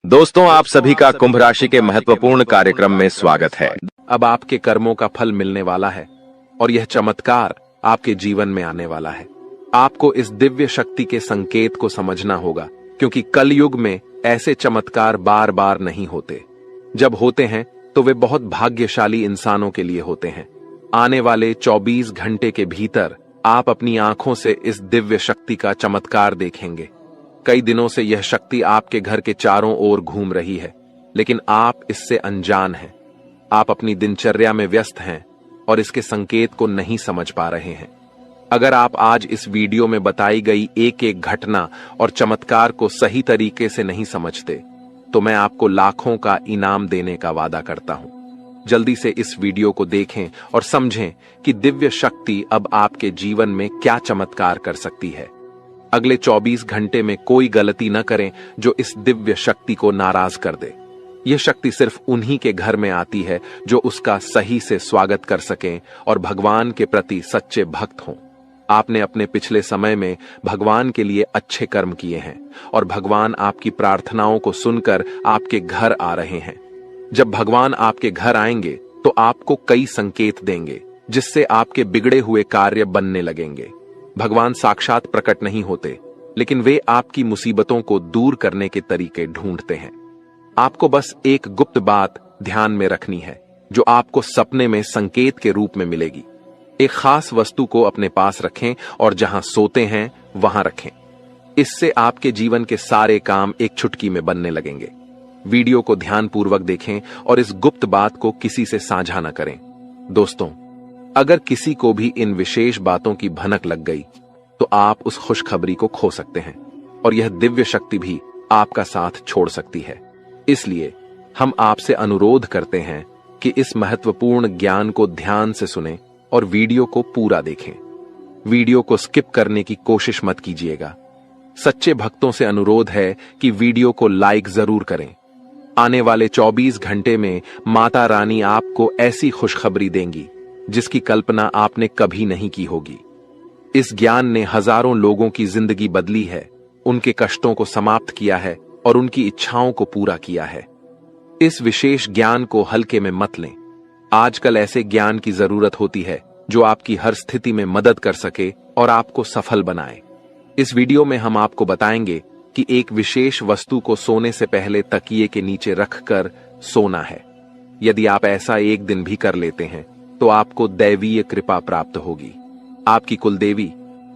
दोस्तों, आप सभी का कुंभ राशि के महत्वपूर्ण कार्यक्रम में स्वागत है। अब आपके कर्मों का फल मिलने वाला है और यह चमत्कार आपके जीवन में आने वाला है। आपको इस दिव्य शक्ति के संकेत को समझना होगा, क्योंकि कलयुग में ऐसे चमत्कार बार बार नहीं होते। जब होते हैं तो वे बहुत भाग्यशाली इंसानों के लिए होते हैं। आने वाले 24 घंटे के भीतर आप अपनी आंखों से इस दिव्य शक्ति का चमत्कार देखेंगे। कई दिनों से यह शक्ति आपके घर के चारों ओर घूम रही है, लेकिन आप इससे अनजान हैं। आप अपनी दिनचर्या में व्यस्त हैं और इसके संकेत को नहीं समझ पा रहे हैं। अगर आप आज इस वीडियो में बताई गई एक एक घटना और चमत्कार को सही तरीके से नहीं समझते, तो मैं आपको लाखों का इनाम देने का वादा करता हूं। जल्दी से इस वीडियो को देखें और समझें कि दिव्य शक्ति अब आपके जीवन में क्या चमत्कार कर सकती है। अगले 24 घंटे में कोई गलती न करें जो इस दिव्य शक्ति को नाराज कर दे। यह शक्ति सिर्फ उन्हीं के घर में आती है जो उसका सही से स्वागत कर सकें और भगवान के प्रति सच्चे भक्त हों। आपने अपने पिछले समय में भगवान के लिए अच्छे कर्म किए हैं और भगवान आपकी प्रार्थनाओं को सुनकर आपके घर आ रहे हैं। जब भगवान आपके घर आएंगे तो आपको कई संकेत देंगे, जिससे आपके बिगड़े हुए कार्य बनने लगेंगे। भगवान साक्षात प्रकट नहीं होते, लेकिन वे आपकी मुसीबतों को दूर करने के तरीके ढूंढते हैं। आपको बस एक गुप्त बात ध्यान में रखनी है, जो आपको सपने में संकेत के रूप में मिलेगी। एक खास वस्तु को अपने पास रखें और जहां सोते हैं वहां रखें। इससे आपके जीवन के सारे काम एक चुटकी में बनने लगेंगे। वीडियो को ध्यानपूर्वक देखें और इस गुप्त बात को किसी से साझा न करें। दोस्तों, अगर किसी को भी इन विशेष बातों की भनक लग गई तो आप उस खुशखबरी को खो सकते हैं और यह दिव्य शक्ति भी आपका साथ छोड़ सकती है। इसलिए हम आपसे अनुरोध करते हैं कि इस महत्वपूर्ण ज्ञान को ध्यान से सुनें और वीडियो को पूरा देखें। वीडियो को स्किप करने की कोशिश मत कीजिएगा। सच्चे भक्तों से अनुरोध है कि वीडियो को लाइक जरूर करें। आने वाले 24 घंटे में माता रानी आपको ऐसी खुशखबरी देंगी जिसकी कल्पना आपने कभी नहीं की होगी। इस ज्ञान ने हजारों लोगों की जिंदगी बदली है, उनके कष्टों को समाप्त किया है और उनकी इच्छाओं को पूरा किया है। इस विशेष ज्ञान को हल्के में मत लें। आजकल ऐसे ज्ञान की जरूरत होती है जो आपकी हर स्थिति में मदद कर सके और आपको सफल बनाए। इस वीडियो में हम आपको बताएंगे कि एक विशेष वस्तु को सोने से पहले तकिए के नीचे रखकर सोना है। यदि आप ऐसा एक दिन भी कर लेते हैं तो आपको दैवीय कृपा प्राप्त होगी। आपकी कुलदेवी,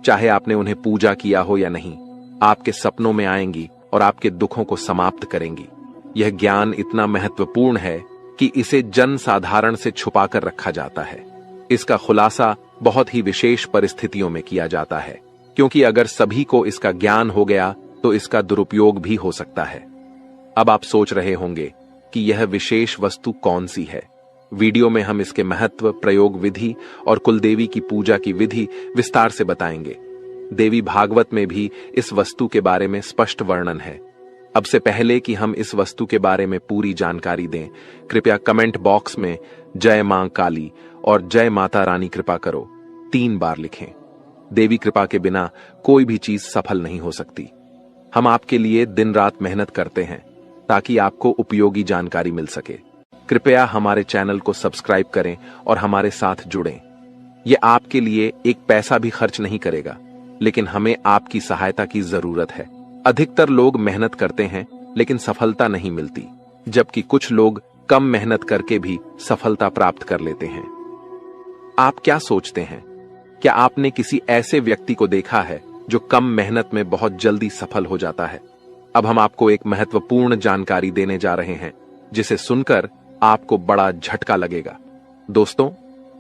चाहे आपने उन्हें पूजा किया हो या नहीं, आपके सपनों में आएंगी और आपके दुखों को समाप्त करेंगी। यह ज्ञान इतना महत्वपूर्ण है कि इसे जन साधारण से छुपाकर रखा जाता है। इसका खुलासा बहुत ही विशेष परिस्थितियों में किया जाता है, क्योंकि अगर सभी को इसका ज्ञान हो गया तो इसका दुरुपयोग भी हो सकता है। अब आप सोच रहे होंगे कि यह विशेष वस्तु कौन सी है। वीडियो में हम इसके महत्व, प्रयोग विधि और कुलदेवी की पूजा की विधि विस्तार से बताएंगे। देवी भागवत में भी इस वस्तु के बारे में स्पष्ट वर्णन है। अब से पहले कि हम इस वस्तु के बारे में पूरी जानकारी दें, कृपया कमेंट बॉक्स में जय मां काली और जय माता रानी कृपा करो 3 बार लिखें। देवी कृपा के बिना कोई भी चीज सफल नहीं हो सकती। हम आपके लिए दिन रात मेहनत करते हैं ताकि आपको उपयोगी जानकारी मिल सके। कृपया हमारे चैनल को सब्सक्राइब करें और हमारे साथ जुड़ें। यह आपके लिए एक पैसा भी खर्च नहीं करेगा, लेकिन हमें आपकी सहायता की जरूरत है। अधिकतर लोग मेहनत करते हैं लेकिन सफलता नहीं मिलती, जबकि कुछ लोग कम मेहनत करके भी सफलता प्राप्त कर लेते हैं। आप क्या सोचते हैं? क्या आपने किसी ऐसे व्यक्ति को देखा है जो कम मेहनत में बहुत जल्दी सफल हो जाता है? अब हम आपको एक महत्वपूर्ण जानकारी देने जा रहे हैं, जिसे सुनकर आपको बड़ा झटका लगेगा। दोस्तों,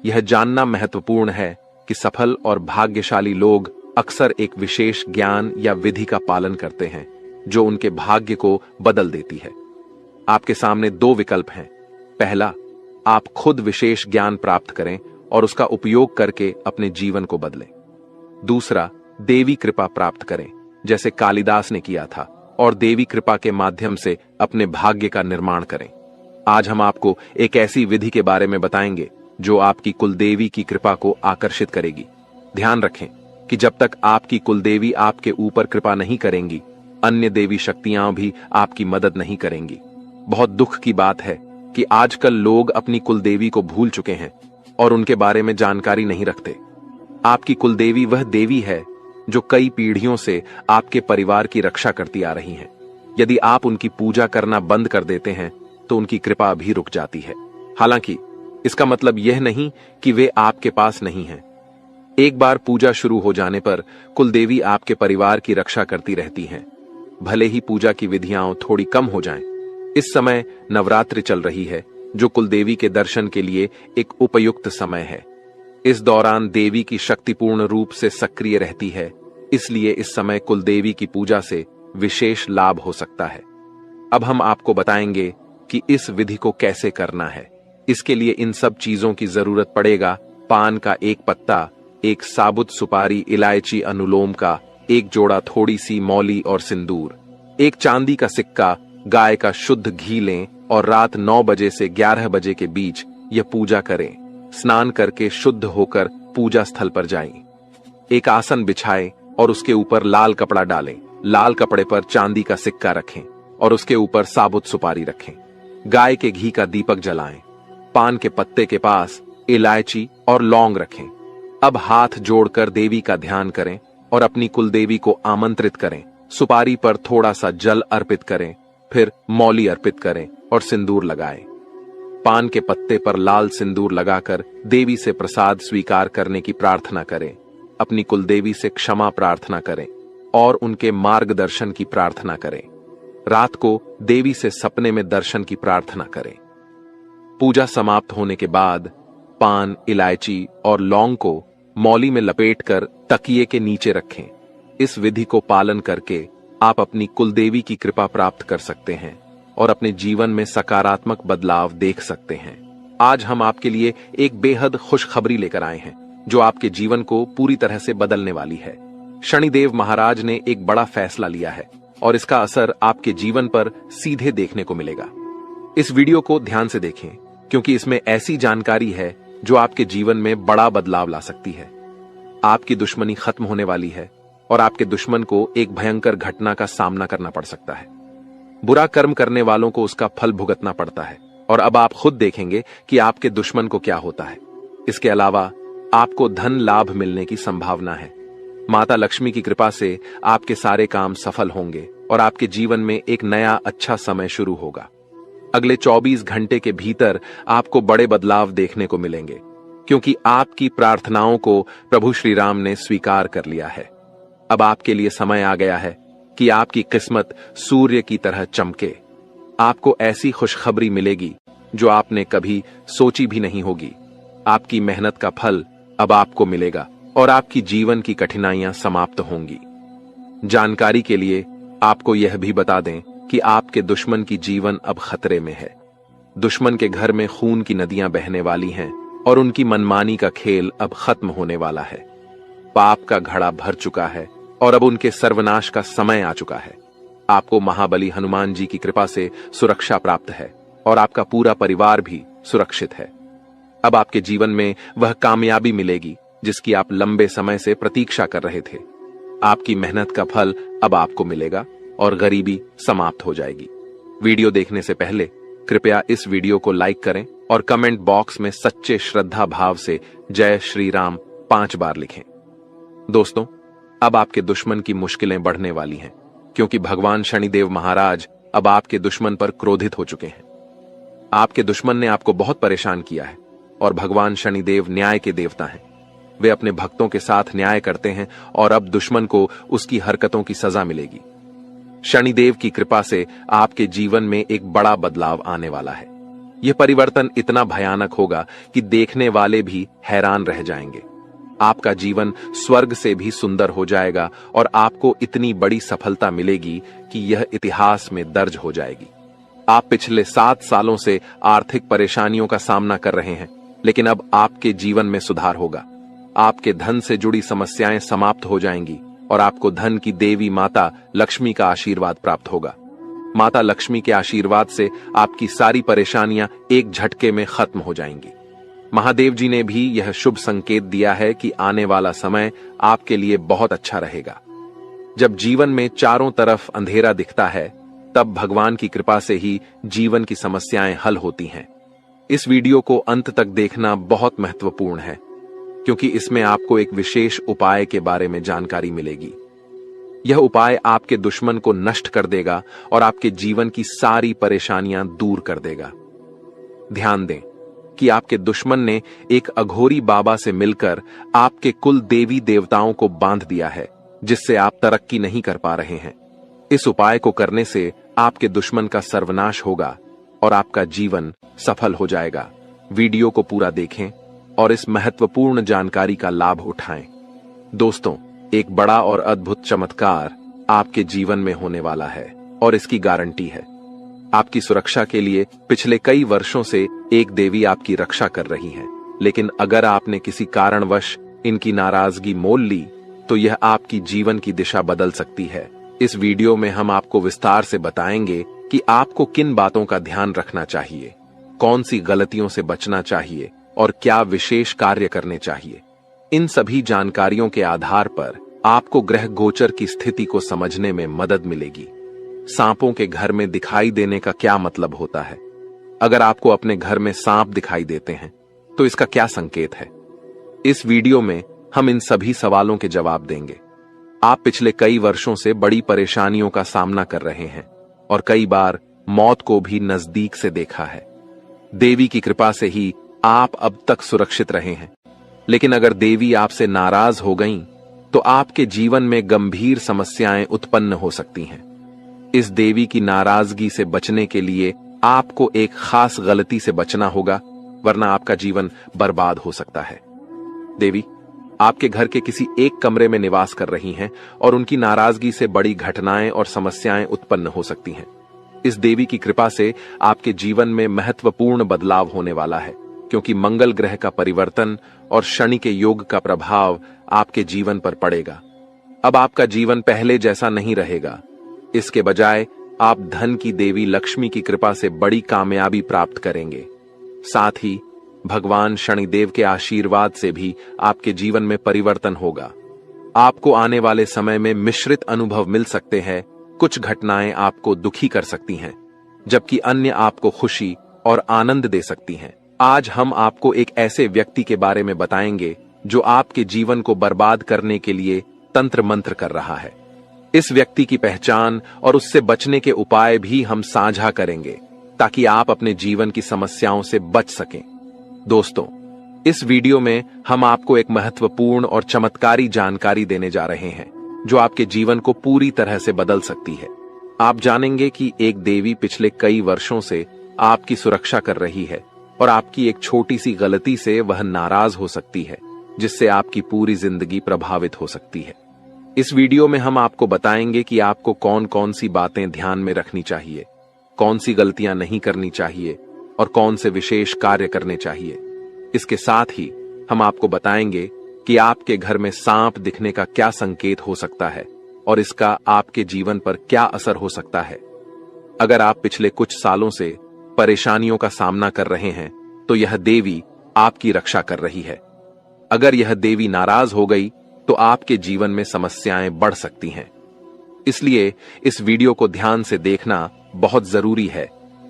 यह जानना महत्वपूर्ण है कि सफल और भाग्यशाली लोग अक्सर एक विशेष ज्ञान या विधि का पालन करते हैं जो उनके भाग्य को बदल देती है। आपके सामने 2 विकल्प हैं। पहला, आप खुद विशेष ज्ञान प्राप्त करें और उसका उपयोग करके अपने जीवन को बदलें। दूसरा, देवी कृपा प्राप्त करें, जैसे कालिदास ने किया था, और देवी कृपा के माध्यम से अपने भाग्य का निर्माण करें। आज हम आपको एक ऐसी विधि के बारे में बताएंगे जो आपकी कुलदेवी की कृपा को आकर्षित करेगी। ध्यान रखें कि जब तक आपकी कुलदेवी आपके ऊपर कृपा नहीं करेंगी, अन्य देवी शक्तियां भी आपकी मदद नहीं करेंगी। बहुत दुख की बात है कि आजकल लोग अपनी कुलदेवी को भूल चुके हैं और उनके बारे में जानकारी नहीं रखते। आपकी कुलदेवी वह देवी है जो कई पीढ़ियों से आपके परिवार की रक्षा करती आ रही हैं। यदि आप उनकी पूजा करना बंद कर देते हैं तो उनकी कृपा भी रुक जाती है। हालांकि इसका मतलब यह नहीं कि वे आपके पास नहीं हैं। एक बार पूजा शुरू हो जाने पर कुलदेवी आपके परिवार की रक्षा करती रहती हैं, भले ही पूजा की विधियां थोड़ी कम हो जाएं। इस समय नवरात्रि चल रही है, जो कुलदेवी के दर्शन के लिए एक उपयुक्त समय है। इस दौरान देवी की शक्ति पूर्ण रूप से सक्रिय रहती है, इसलिए इस समय कुलदेवी की पूजा से विशेष लाभ हो सकता है। अब हम आपको बताएंगे कि इस विधि को कैसे करना है। इसके लिए इन सब चीजों की जरूरत पड़ेगा: पान का एक पत्ता, एक साबुत सुपारी, इलायची, अनुलोम का एक जोड़ा, थोड़ी सी मौली और सिंदूर, एक चांदी का सिक्का, गाय का शुद्ध घी लें और रात 9 बजे से 11 बजे के बीच यह पूजा करें। स्नान करके शुद्ध होकर पूजा स्थल पर जाएं। एक आसन बिछाएं और उसके ऊपर लाल कपड़ा डालें। लाल कपड़े पर चांदी का सिक्का रखें और उसके ऊपर साबुत सुपारी रखें। गाय के घी का दीपक जलाएं। पान के पत्ते के पास इलायची और लौंग रखें। अब हाथ जोड़कर देवी का ध्यान करें और अपनी कुलदेवी को आमंत्रित करें। सुपारी पर थोड़ा सा जल अर्पित करें, फिर मौली अर्पित करें और सिंदूर लगाएं। पान के पत्ते पर लाल सिंदूर लगाकर देवी से प्रसाद स्वीकार करने की प्रार्थना करें। अपनी कुलदेवी से क्षमा प्रार्थना करें और उनके मार्गदर्शन की प्रार्थना करें। रात को देवी से सपने में दर्शन की प्रार्थना करें। पूजा समाप्त होने के बाद पान, इलायची और लौंग को मौली में लपेटकर तकिए के नीचे रखें। इस विधि को पालन करके आप अपनी कुलदेवी की कृपा प्राप्त कर सकते हैं और अपने जीवन में सकारात्मक बदलाव देख सकते हैं। आज हम आपके लिए एक बेहद खुशखबरी लेकर आए हैं जो आपके जीवन को पूरी तरह से बदलने वाली है। शनिदेव महाराज ने एक बड़ा फैसला लिया है और इसका असर आपके जीवन पर सीधे देखने को मिलेगा। इस वीडियो को ध्यान से देखें, क्योंकि इसमें ऐसी जानकारी है जो आपके जीवन में बड़ा बदलाव ला सकती है। आपकी दुश्मनी खत्म होने वाली है और आपके दुश्मन को एक भयंकर घटना का सामना करना पड़ सकता है। बुरा कर्म करने वालों को उसका फल भुगतना पड़ता है और अब आप खुद देखेंगे कि आपके दुश्मन को क्या होता है। इसके अलावा आपको धन लाभ मिलने की संभावना है। माता लक्ष्मी की कृपा से आपके सारे काम सफल होंगे और आपके जीवन में एक नया अच्छा समय शुरू होगा। अगले 24 घंटे के भीतर आपको बड़े बदलाव देखने को मिलेंगे, क्योंकि आपकी प्रार्थनाओं को प्रभु श्री राम ने स्वीकार कर लिया है। अब आपके लिए समय आ गया है कि आपकी किस्मत सूर्य की तरह चमके। आपको ऐसी खुशखबरी मिलेगी जो आपने कभी सोची भी नहीं होगी। आपकी मेहनत का फल अब आपको मिलेगा और आपकी जीवन की कठिनाइयां समाप्त होंगी। जानकारी के लिए आपको यह भी बता दें कि आपके दुश्मन की जीवन अब खतरे में है। दुश्मन के घर में खून की नदियां बहने वाली हैं और उनकी मनमानी का खेल अब खत्म होने वाला है। पाप का घड़ा भर चुका है और अब उनके सर्वनाश का समय आ चुका है। आपको महाबली हनुमान जी की कृपा से सुरक्षा प्राप्त है और आपका पूरा परिवार भी सुरक्षित है। अब आपके जीवन में वह कामयाबी मिलेगी जिसकी आप लंबे समय से प्रतीक्षा कर रहे थे। आपकी मेहनत का फल अब आपको मिलेगा और गरीबी समाप्त हो जाएगी। वीडियो देखने से पहले कृपया इस वीडियो को लाइक करें और कमेंट बॉक्स में सच्चे श्रद्धा भाव से जय श्री राम 5 बार लिखें। दोस्तों, अब आपके दुश्मन की मुश्किलें बढ़ने वाली हैं, क्योंकि भगवान शनिदेव महाराज अब आपके दुश्मन पर क्रोधित हो चुके हैं। आपके दुश्मन ने आपको बहुत परेशान किया है और भगवान शनिदेव न्याय के देवता हैं। वे अपने भक्तों के साथ न्याय करते हैं और अब दुश्मन को उसकी हरकतों की सजा मिलेगी। शनिदेव की कृपा से आपके जीवन में एक बड़ा बदलाव आने वाला है। यह परिवर्तन इतना भयानक होगा कि देखने वाले भी हैरान रह जाएंगे। आपका जीवन स्वर्ग से भी सुंदर हो जाएगा और आपको इतनी बड़ी सफलता मिलेगी कि यह इतिहास में दर्ज हो जाएगी। आप पिछले 7 सालों से आर्थिक परेशानियों का सामना कर रहे हैं, लेकिन अब आपके जीवन में सुधार होगा। आपके धन से जुड़ी समस्याएं समाप्त हो जाएंगी और आपको धन की देवी माता लक्ष्मी का आशीर्वाद प्राप्त होगा। माता लक्ष्मी के आशीर्वाद से आपकी सारी परेशानियां एक झटके में खत्म हो जाएंगी। महादेव जी ने भी यह शुभ संकेत दिया है कि आने वाला समय आपके लिए बहुत अच्छा रहेगा। जब जीवन में चारों तरफ अंधेरा दिखता है, तब भगवान की कृपा से ही जीवन की समस्याएं हल होती हैं। इस वीडियो को अंत तक देखना बहुत महत्वपूर्ण है, क्योंकि इसमें आपको एक विशेष उपाय के बारे में जानकारी मिलेगी। यह उपाय आपके दुश्मन को नष्ट कर देगा और आपके जीवन की सारी परेशानियां दूर कर देगा। ध्यान दें कि आपके दुश्मन ने एक अघोरी बाबा से मिलकर आपके कुल देवी देवताओं को बांध दिया है, जिससे आप तरक्की नहीं कर पा रहे हैं। इस उपाय को करने से आपके दुश्मन का सर्वनाश होगा और आपका जीवन सफल हो जाएगा। वीडियो को पूरा देखें और इस महत्वपूर्ण जानकारी का लाभ उठाएं। दोस्तों, एक बड़ा और अद्भुत चमत्कार आपके जीवन में होने वाला है और इसकी गारंटी है। आपकी सुरक्षा के लिए पिछले कई वर्षों से एक देवी आपकी रक्षा कर रही है, लेकिन अगर आपने किसी कारणवश इनकी नाराजगी मोल ली तो यह आपकी जीवन की दिशा बदल सकती है। इस वीडियो में हम आपको विस्तार से बताएंगे कि आपको किन बातों का ध्यान रखना चाहिए, कौन सी गलतियों से बचना चाहिए और क्या विशेष कार्य करने चाहिए। इन सभी जानकारियों के आधार पर आपको ग्रह गोचर की स्थिति को समझने में मदद मिलेगी। सांपों के घर में दिखाई देने का क्या मतलब होता है? अगर आपको अपने घर में सांप दिखाई देते हैं तो इसका क्या संकेत है? इस वीडियो में हम इन सभी सवालों के जवाब देंगे। आप पिछले कई वर्षों से बड़ी परेशानियों का सामना कर रहे हैं और कई बार मौत को भी नजदीक से देखा है। देवी की कृपा से ही आप अब तक सुरक्षित रहे हैं, लेकिन अगर देवी आपसे नाराज हो गईं, तो आपके जीवन में गंभीर समस्याएं उत्पन्न हो सकती हैं। इस देवी की नाराजगी से बचने के लिए आपको एक खास गलती से बचना होगा, वरना आपका जीवन बर्बाद हो सकता है। देवी आपके घर के किसी एक कमरे में निवास कर रही हैं और उनकी नाराजगी से बड़ी घटनाएं और समस्याएं उत्पन्न हो सकती हैं। इस देवी की कृपा से आपके जीवन में महत्वपूर्ण बदलाव होने वाला है, क्योंकि मंगल ग्रह का परिवर्तन और शनि के योग का प्रभाव आपके जीवन पर पड़ेगा। अब आपका जीवन पहले जैसा नहीं रहेगा। इसके बजाय आप धन की देवी लक्ष्मी की कृपा से बड़ी कामयाबी प्राप्त करेंगे। साथ ही भगवान शनिदेव के आशीर्वाद से भी आपके जीवन में परिवर्तन होगा। आपको आने वाले समय में मिश्रित अनुभव मिल सकते हैं। कुछ घटनाएं आपको दुखी कर सकती हैं, जबकि अन्य आपको खुशी और आनंद दे सकती हैं। आज हम आपको एक ऐसे व्यक्ति के बारे में बताएंगे जो आपके जीवन को बर्बाद करने के लिए तंत्र मंत्र कर रहा है। इस व्यक्ति की पहचान और उससे बचने के उपाय भी हम साझा करेंगे, ताकि आप अपने जीवन की समस्याओं से बच सकें। दोस्तों, इस वीडियो में हम आपको एक महत्वपूर्ण और चमत्कारी जानकारी देने जा रहे हैं, जो आपके जीवन को पूरी तरह से बदल सकती है। आप जानेंगे कि एक देवी पिछले कई वर्षों से आपकी सुरक्षा कर रही है और आपकी एक छोटी सी गलती से वह नाराज हो सकती है, जिससे आपकी पूरी जिंदगी प्रभावित हो सकती है। इस वीडियो में हम आपको बताएंगे कि आपको कौन कौन सी बातें ध्यान में रखनी चाहिए, कौन सी गलतियां नहीं करनी चाहिए और कौन से विशेष कार्य करने चाहिए। इसके साथ ही हम आपको बताएंगे कि आपके घर में सांप दिखने का क्या संकेत हो सकता है और इसका आपके जीवन पर क्या असर हो सकता है। अगर आप पिछले कुछ सालों से परेशानियों का सामना कर रहे हैं, तो यह देवी आपकी रक्षा कर रही है। अगर यह देवी नाराज हो गई तो आपके जीवन में समस्याएं बढ़ सकती हैं। इसलिए इस वीडियो को ध्यान से देखना बहुत जरूरी है।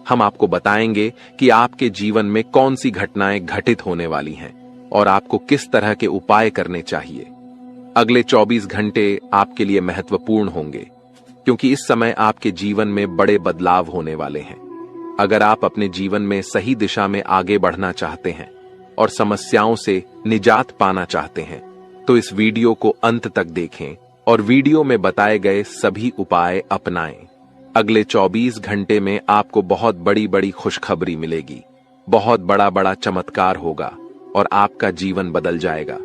हम आपको बताएंगे कि आपके जीवन में कौन सी घटनाएं घटित होने वाली हैं और आपको किस तरह के उपाय करने चाहिए। अगले 24 घंटे आपके लिए महत्वपूर्ण होंगे, क्योंकि इस समय आपके जीवन में बड़े बदलाव होने वाले हैं। अगर आप अपने जीवन में सही दिशा में आगे बढ़ना चाहते हैं और समस्याओं से निजात पाना चाहते हैं, तो इस वीडियो को अंत तक देखें और वीडियो में बताए गए सभी उपाय अपनाएं। अगले 24 घंटे में आपको बहुत बड़ी बड़ी खुशखबरी मिलेगी, बहुत बड़ा बड़ा चमत्कार होगा और आपका जीवन बदल जाएगा।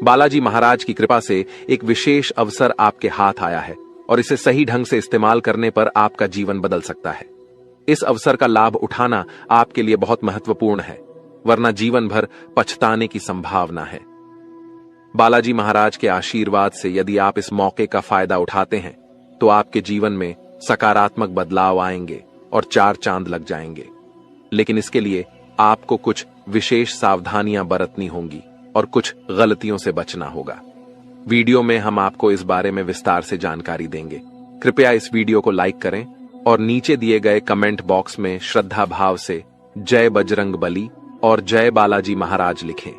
बालाजी महाराज की कृपा से एक विशेष अवसर आपके हाथ आया है और इसे सही ढंग से इस्तेमाल करने पर आपका जीवन बदल सकता है। इस अवसर का लाभ उठाना आपके लिए बहुत महत्वपूर्ण है, वरना जीवन भर पछताने की संभावना है। बालाजी महाराज के आशीर्वाद से यदि आप इस मौके का फायदा उठाते हैं, तो आपके जीवन में सकारात्मक बदलाव आएंगे और 4 चांद लग जाएंगे। लेकिन इसके लिए आपको कुछ विशेष सावधानियां बरतनी होंगी और कुछ गलतियों से बचना होगा। वीडियो में हम आपको इस बारे में विस्तार से जानकारी देंगे। कृपया इस वीडियो को लाइक करें और नीचे दिए गए कमेंट बॉक्स में श्रद्धा भाव से जय बजरंग बली और जय बालाजी महाराज लिखें।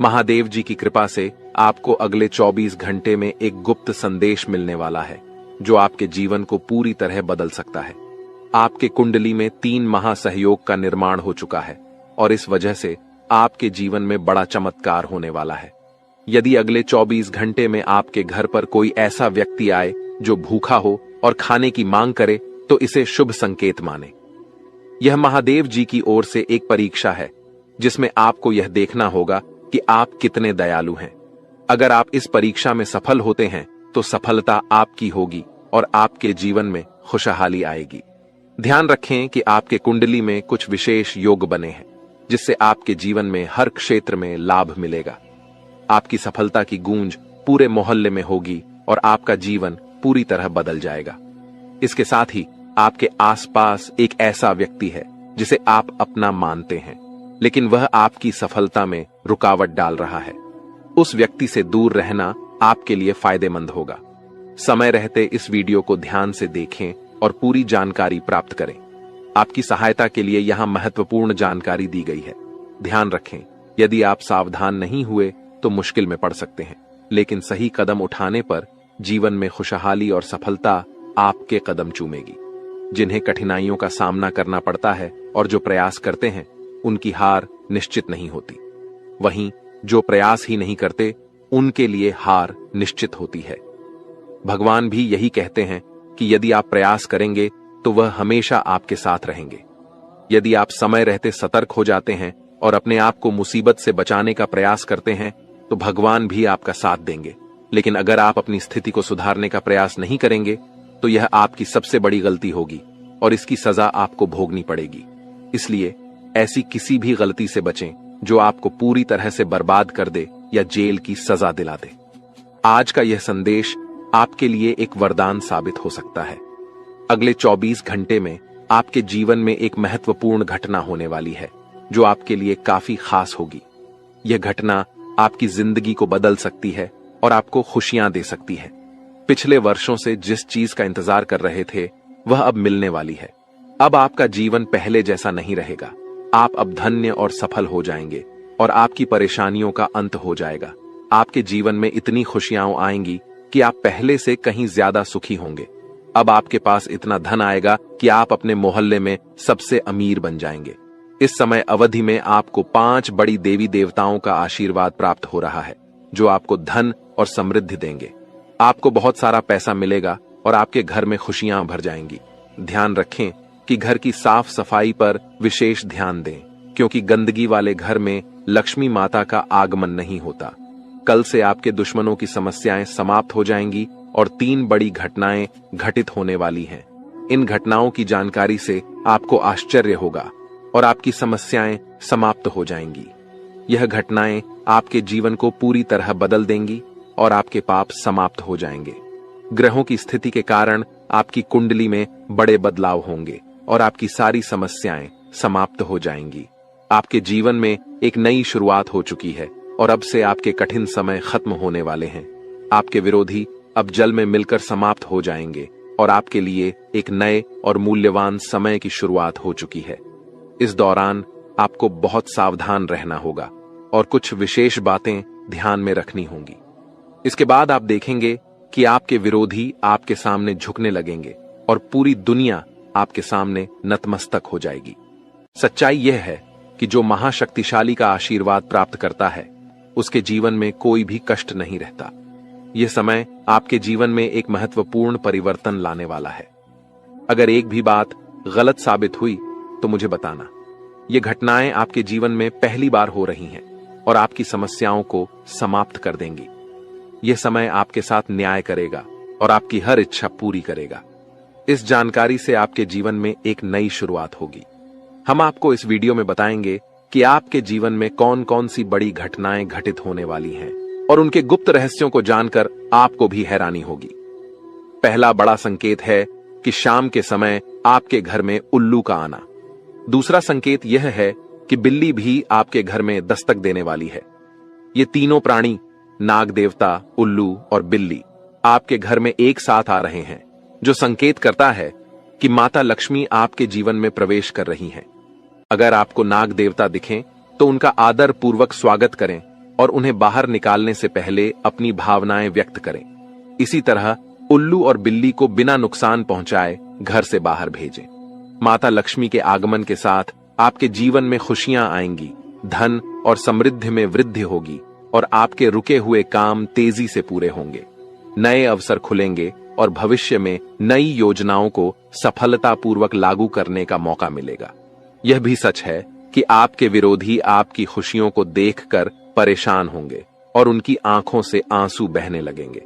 महादेव जी की कृपा से आपको अगले 24 घंटे में एक गुप्त संदेश मिलने वाला है जो आपके जीवन को पूरी तरह बदल सकता है। आपके कुंडली में 3 महासहयोग का निर्माण हो चुका है और इस वजह से आपके जीवन में बड़ा चमत्कार होने वाला है। यदि अगले 24 घंटे में आपके घर पर कोई ऐसा व्यक्ति आए जो भूखा हो और खाने की मांग करे तो इसे शुभ संकेत माने। यह महादेव जी की ओर से एक परीक्षा है जिसमें आपको यह देखना होगा कि आप कितने दयालु हैं। अगर आप इस परीक्षा में सफल होते हैं तो सफलता आपकी होगी और आपके जीवन में खुशहाली आएगी। ध्यान रखें कि आपके कुंडली में कुछ विशेष योग बने हैं जिससे आपके जीवन में हर क्षेत्र में लाभ मिलेगा। आपकी सफलता की गूंज पूरे मोहल्ले में होगी और आपका जीवन पूरी तरह बदल जाएगा। इसके साथ ही आपके आसपास एक ऐसा व्यक्ति है जिसे आप अपना मानते हैं, लेकिन वह आपकी सफलता में रुकावट डाल रहा है। उस व्यक्ति से दूर रहना आपके लिए फायदेमंद होगा। समय रहते इस वीडियो को ध्यान से देखें और पूरी जानकारी प्राप्त करें। आपकी सहायता के लिए यहां महत्वपूर्ण जानकारी दी गई है। ध्यान रखें, यदि आप सावधान नहीं हुए तो मुश्किल में पड़ सकते हैं, लेकिन सही कदम उठाने पर जीवन में खुशहाली और सफलता आपके कदम चूमेगी। जिन्हें कठिनाइयों का सामना करना पड़ता है और जो प्रयास करते हैं उनकी हार निश्चित नहीं होती। वहीं जो प्रयास ही नहीं करते उनके लिए हार निश्चित होती है। भगवान भी यही कहते हैं कि यदि आप प्रयास करेंगे तो वह हमेशा आपके साथ रहेंगे। यदि आप समय रहते सतर्क हो जाते हैं और अपने आप को मुसीबत से बचाने का प्रयास करते हैं तो भगवान भी आपका साथ देंगे। लेकिन अगर आप अपनी स्थिति को सुधारने का प्रयास नहीं करेंगे तो यह आपकी सबसे बड़ी गलती होगी और इसकी सजा आपको भोगनी पड़ेगी। इसलिए ऐसी किसी भी गलती से बचें जो आपको पूरी तरह से बर्बाद कर दे या जेल की सजा दिला दे। आज का यह संदेश आपके लिए एक वरदान साबित हो सकता है। अगले 24 घंटे में आपके जीवन में एक महत्वपूर्ण घटना होने वाली है जो आपके लिए काफी खास होगी। यह घटना आपकी जिंदगी को बदल सकती है और आपको खुशियां दे सकती है। पिछले वर्षों से जिस चीज का इंतजार कर रहे थे वह अब मिलने वाली है। अब आपका जीवन पहले जैसा नहीं रहेगा। आप अब धन्य और सफल हो जाएंगे और आपकी परेशानियों का अंत हो जाएगा। आपके जीवन में इतनी खुशियां आएंगी कि आप पहले से कहीं ज्यादा सुखी होंगे। अब आपके पास इतना धन आएगा कि आप अपने मोहल्ले में सबसे अमीर बन जाएंगे। इस समय अवधि में आपको 5 बड़ी देवी देवताओं का आशीर्वाद प्राप्त हो रहा है जो आपको धन और समृद्धि देंगे। आपको बहुत सारा पैसा मिलेगा और आपके घर में खुशियां भर जाएंगी। ध्यान रखें कि घर की साफ सफाई पर विशेष ध्यान दें, क्योंकि गंदगी वाले घर में लक्ष्मी माता का आगमन नहीं होता। कल से आपके दुश्मनों की समस्याएं समाप्त हो जाएंगी और 3 बड़ी घटनाएं घटित होने वाली हैं। इन घटनाओं की जानकारी से आपको आश्चर्य होगा और आपकी समस्याएं समाप्त हो जाएंगी। यह घटनाएं आपके जीवन को पूरी तरह बदल देंगी और आपके पाप समाप्त हो जाएंगे। ग्रहों की स्थिति के कारण आपकी कुंडली में बड़े बदलाव होंगे और आपकी सारी समस्याएं समाप्त हो जाएंगी। आपके जीवन में एक नई शुरुआत हो चुकी है और अब से आपके कठिन समय खत्म होने वाले हैं। आपके विरोधी अब जल में मिलकर समाप्त हो जाएंगे और आपके लिए एक नए और मूल्यवान समय की शुरुआत हो चुकी है। इस दौरान आपको बहुत सावधान रहना होगा और कुछ विशेष बातें ध्यान में रखनी होंगी। इसके बाद आप देखेंगे कि आपके विरोधी आपके सामने झुकने लगेंगे और पूरी दुनिया आपके सामने नतमस्तक हो जाएगी। सच्चाई यह है कि जो महाशक्तिशाली का आशीर्वाद प्राप्त करता है उसके जीवन में कोई भी कष्ट नहीं रहता। यह समय आपके जीवन में एक महत्वपूर्ण परिवर्तन लाने वाला है। अगर एक भी बात गलत साबित हुई तो मुझे बताना। ये घटनाएं आपके जीवन में पहली बार हो रही हैं और आपकी समस्याओं को समाप्त कर देंगी। यह समय आपके साथ न्याय करेगा और आपकी हर इच्छा पूरी करेगा। इस जानकारी से आपके जीवन में एक नई शुरुआत होगी। हम आपको इस वीडियो में बताएंगे कि आपके जीवन में कौन कौन सी बड़ी घटनाएं घटित होने वाली हैं और उनके गुप्त रहस्यों को जानकर आपको भी हैरानी होगी। पहला बड़ा संकेत है कि शाम के समय आपके घर में उल्लू का आना। दूसरा संकेत यह है कि बिल्ली भी आपके घर में दस्तक देने वाली है। ये तीनों प्राणी नाग देवता, उल्लू और बिल्ली आपके घर में एक साथ आ रहे हैं, जो संकेत करता है कि माता लक्ष्मी आपके जीवन में प्रवेश कर रही हैं। अगर आपको नाग देवता दिखें तो उनका आदर पूर्वक स्वागत करें और उन्हें बाहर निकालने से पहले अपनी भावनाएं व्यक्त करें। इसी तरह उल्लू और बिल्ली को बिना नुकसान पहुंचाए घर से बाहर भेजें। माता लक्ष्मी के आगमन के साथ आपके जीवन में खुशियां आएंगी, धन और समृद्धि में वृद्धि होगी और आपके रुके हुए काम तेजी से पूरे होंगे। नए अवसर खुलेंगे और भविष्य में नई योजनाओं को सफलतापूर्वक लागू करने का मौका मिलेगा। यह भी सच है कि आपके विरोधी आपकी खुशियों को देखकर परेशान होंगे और उनकी आंखों से आंसू बहने लगेंगे।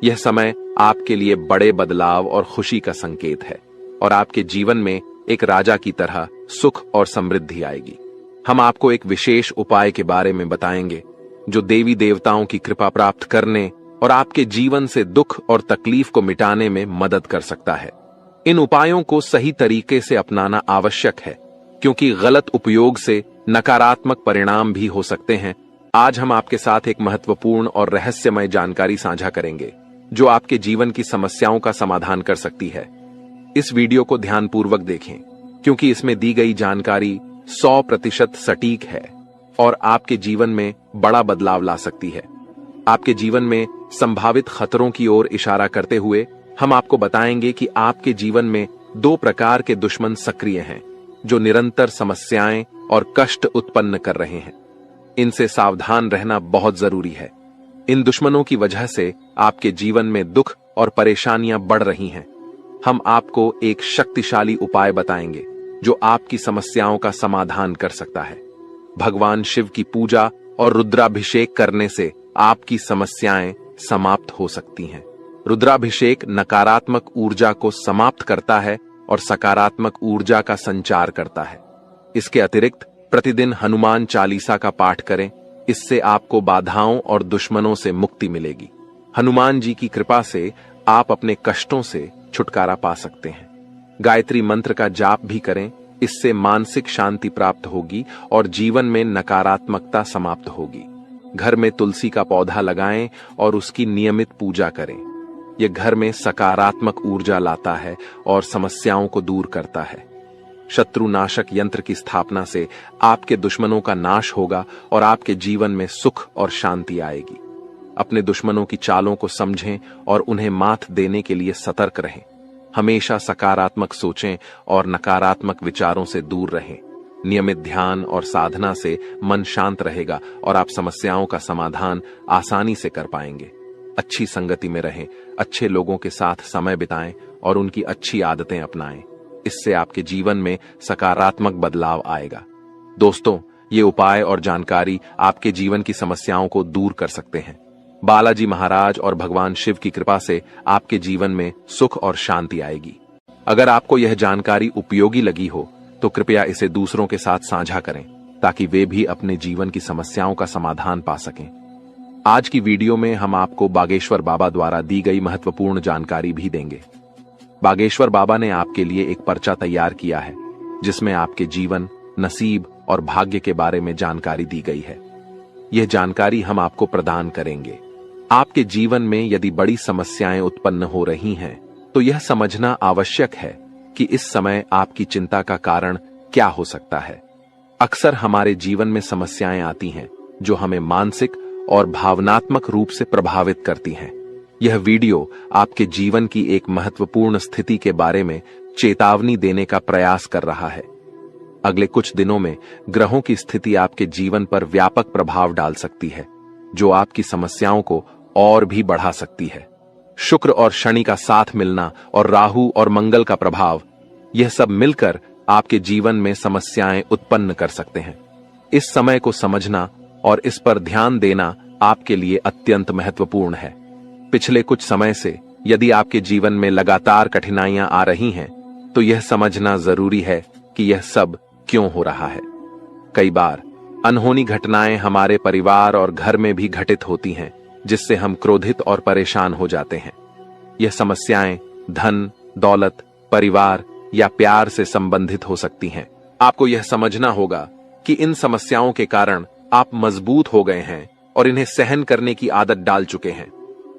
यह समय आपके लिए बड़े बदलाव और खुशी का संकेत है और आपके जीवन में एक राजा की तरह सुख और समृद्धि आएगी। हम आपको एक विशेष उपाय के बारे में बताएंगे जो देवी देवताओं की कृपा प्राप्त करने और आपके जीवन से दुख और तकलीफ को मिटाने में मदद कर सकता है। इन उपायों को सही तरीके से अपनाना आवश्यक है, क्योंकि गलत उपयोग से नकारात्मक परिणाम भी हो सकते हैं। आज हम आपके साथ एक महत्वपूर्ण और रहस्यमय जानकारी साझा करेंगे जो आपके जीवन की समस्याओं का समाधान कर सकती है। इस वीडियो को ध्यानपूर्वक देखें, क्योंकि इसमें दी गई जानकारी 100% सटीक है और आपके जीवन में बड़ा बदलाव ला सकती है। आपके जीवन में संभावित खतरों की ओर इशारा करते हुए हम आपको बताएंगे कि आपके जीवन में 2 प्रकार के दुश्मन सक्रिय हैं जो निरंतर समस्याएं और कष्ट उत्पन्न कर रहे हैं। इनसे सावधान रहना बहुत जरूरी है। इन दुश्मनों की वजह से आपके जीवन में दुख और परेशानियां बढ़ रही हैं। हम आपको एक शक्तिशाली उपाय बताएंगे जो आपकी समस्याओं का समाधान कर सकता है। भगवान शिव की पूजा और रुद्राभिषेक करने से आपकी समस्याएं समाप्त हो सकती हैं। रुद्राभिषेक नकारात्मक ऊर्जा को समाप्त करता है और सकारात्मक ऊर्जा का संचार करता है। इसके अतिरिक्त प्रतिदिन हनुमान चालीसा का पाठ करें। इससे आपको बाधाओं और दुश्मनों से मुक्ति मिलेगी। हनुमान जी की कृपा से आप अपने कष्टों से छुटकारा पा सकते हैं। गायत्री मंत्र का जाप भी करें। इससे मानसिक शांति प्राप्त होगी और जीवन में नकारात्मकता समाप्त होगी। घर में तुलसी का पौधा लगाएं और उसकी नियमित पूजा करें। यह घर में सकारात्मक ऊर्जा लाता है और समस्याओं को दूर करता है। शत्रुनाशक यंत्र की स्थापना से आपके दुश्मनों का नाश होगा और आपके जीवन में सुख और शांति आएगी। अपने दुश्मनों की चालों को समझें और उन्हें मात देने के लिए सतर्क रहें। हमेशा सकारात्मक सोचें और नकारात्मक विचारों से दूर रहें। नियमित ध्यान और साधना से मन शांत रहेगा और आप समस्याओं का समाधान आसानी से कर पाएंगे। अच्छी संगति में रहें, अच्छे लोगों के साथ समय बिताएं और उनकी अच्छी आदतें अपनाएं। इससे आपके जीवन में सकारात्मक बदलाव आएगा। दोस्तों, ये उपाय और जानकारी आपके जीवन की समस्याओं को दूर कर सकते हैं। बालाजी महाराज और भगवान शिव की कृपा से आपके जीवन में सुख और शांति आएगी। अगर आपको यह जानकारी उपयोगी लगी हो तो कृपया इसे दूसरों के साथ साझा करें ताकि वे भी अपने जीवन की समस्याओं का समाधान पा सकें। आज की वीडियो में हम आपको बागेश्वर बाबा द्वारा दी गई महत्वपूर्ण जानकारी भी देंगे। बागेश्वर बाबा ने आपके लिए एक पर्चा तैयार किया है जिसमें आपके जीवन, नसीब और भाग्य के बारे में जानकारी दी गई है। यह जानकारी हम आपको प्रदान करेंगे। आपके जीवन में यदि बड़ी समस्याएं उत्पन्न हो रही हैं, तो यह समझना आवश्यक है कि इस समय आपकी चिंता का कारण क्या हो सकता है। अक्सर हमारे जीवन में समस्याएं आती हैं जो हमें मानसिक और भावनात्मक रूप से प्रभावित करती हैं। यह वीडियो आपके जीवन की एक महत्वपूर्ण स्थिति के बारे में चेतावनी देने का प्रयास कर रहा है। अगले कुछ दिनों में ग्रहों की स्थिति आपके जीवन पर व्यापक प्रभाव डाल सकती है, जो आपकी समस्याओं को और भी बढ़ा सकती है। शुक्र और शनि का साथ मिलना और राहु और मंगल का प्रभाव, यह सब मिलकर आपके जीवन में समस्याएं उत्पन्न कर सकते हैं। इस समय को समझना और इस पर ध्यान देना आपके लिए अत्यंत महत्वपूर्ण है। पिछले कुछ समय से यदि आपके जीवन में लगातार कठिनाइयां आ रही हैं, तो यह समझना जरूरी है कि यह सब क्यों हो रहा है। कई बार अनहोनी घटनाएं हमारे परिवार और घर में भी घटित होती हैं, जिससे हम क्रोधित और परेशान हो जाते हैं। यह समस्याएं धन, दौलत, परिवार या प्यार से संबंधित हो सकती हैं। आपको यह समझना होगा कि इन समस्याओं के कारण आप मजबूत हो गए हैं और इन्हें सहन करने की आदत डाल चुके हैं।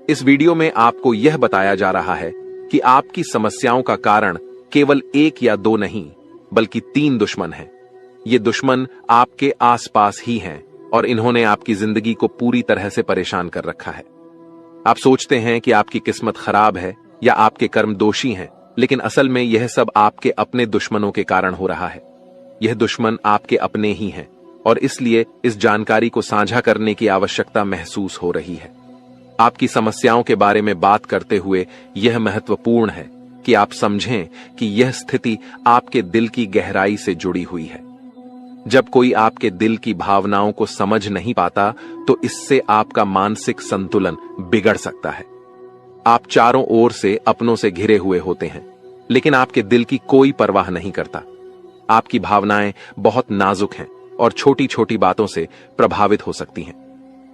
इस वीडियो में आपको यह बताया जा रहा है कि आपकी समस्याओं का कारण केवल एक या दो नहीं, बल्कि 3 दुश्मन हैं। ये दुश्मन आपके आसपास ही हैं और इन्होंने आपकी जिंदगी को पूरी तरह से परेशान कर रखा है। आप सोचते हैं कि आपकी किस्मत खराब है या आपके कर्म दोषी हैं, लेकिन असल में यह सब आपके अपने दुश्मनों के कारण हो रहा है। यह दुश्मन आपके अपने ही हैं और इसलिए इस जानकारी को साझा करने की आवश्यकता महसूस हो रही है। आपकी समस्याओं के बारे में बात करते हुए यह महत्वपूर्ण है कि आप समझें कि यह स्थिति आपके दिल की गहराई से जुड़ी हुई है। जब कोई आपके दिल की भावनाओं को समझ नहीं पाता तो इससे आपका मानसिक संतुलन बिगड़ सकता है। आप चारों ओर से अपनों से घिरे हुए होते हैं, लेकिन आपके दिल की कोई परवाह नहीं करता। आपकी भावनाएं बहुत नाजुक हैं और छोटी छोटी बातों से प्रभावित हो सकती हैं।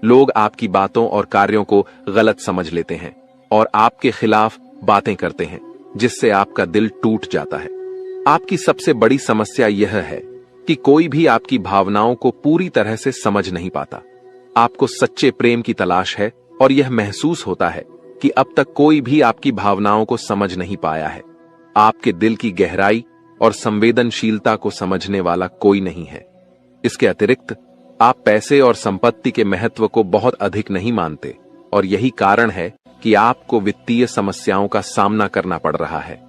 लोग आपकी बातों और कार्यों को गलत समझ लेते हैं और आपके खिलाफ बातें करते हैं, जिससे आपका दिल टूट जाता है। आपकी सबसे बड़ी समस्या यह है कि कोई भी आपकी भावनाओं को पूरी तरह से समझ नहीं पाता। आपको सच्चे प्रेम की तलाश है और यह महसूस होता है कि अब तक कोई भी आपकी भावनाओं को समझ नहीं पाया है। आपके दिल की गहराई और संवेदनशीलता को समझने वाला कोई नहीं है। इसके अतिरिक्त आप पैसे और संपत्ति के महत्व को बहुत अधिक नहीं मानते और यही कारण है कि आपको वित्तीय समस्याओं का सामना करना पड़ रहा है।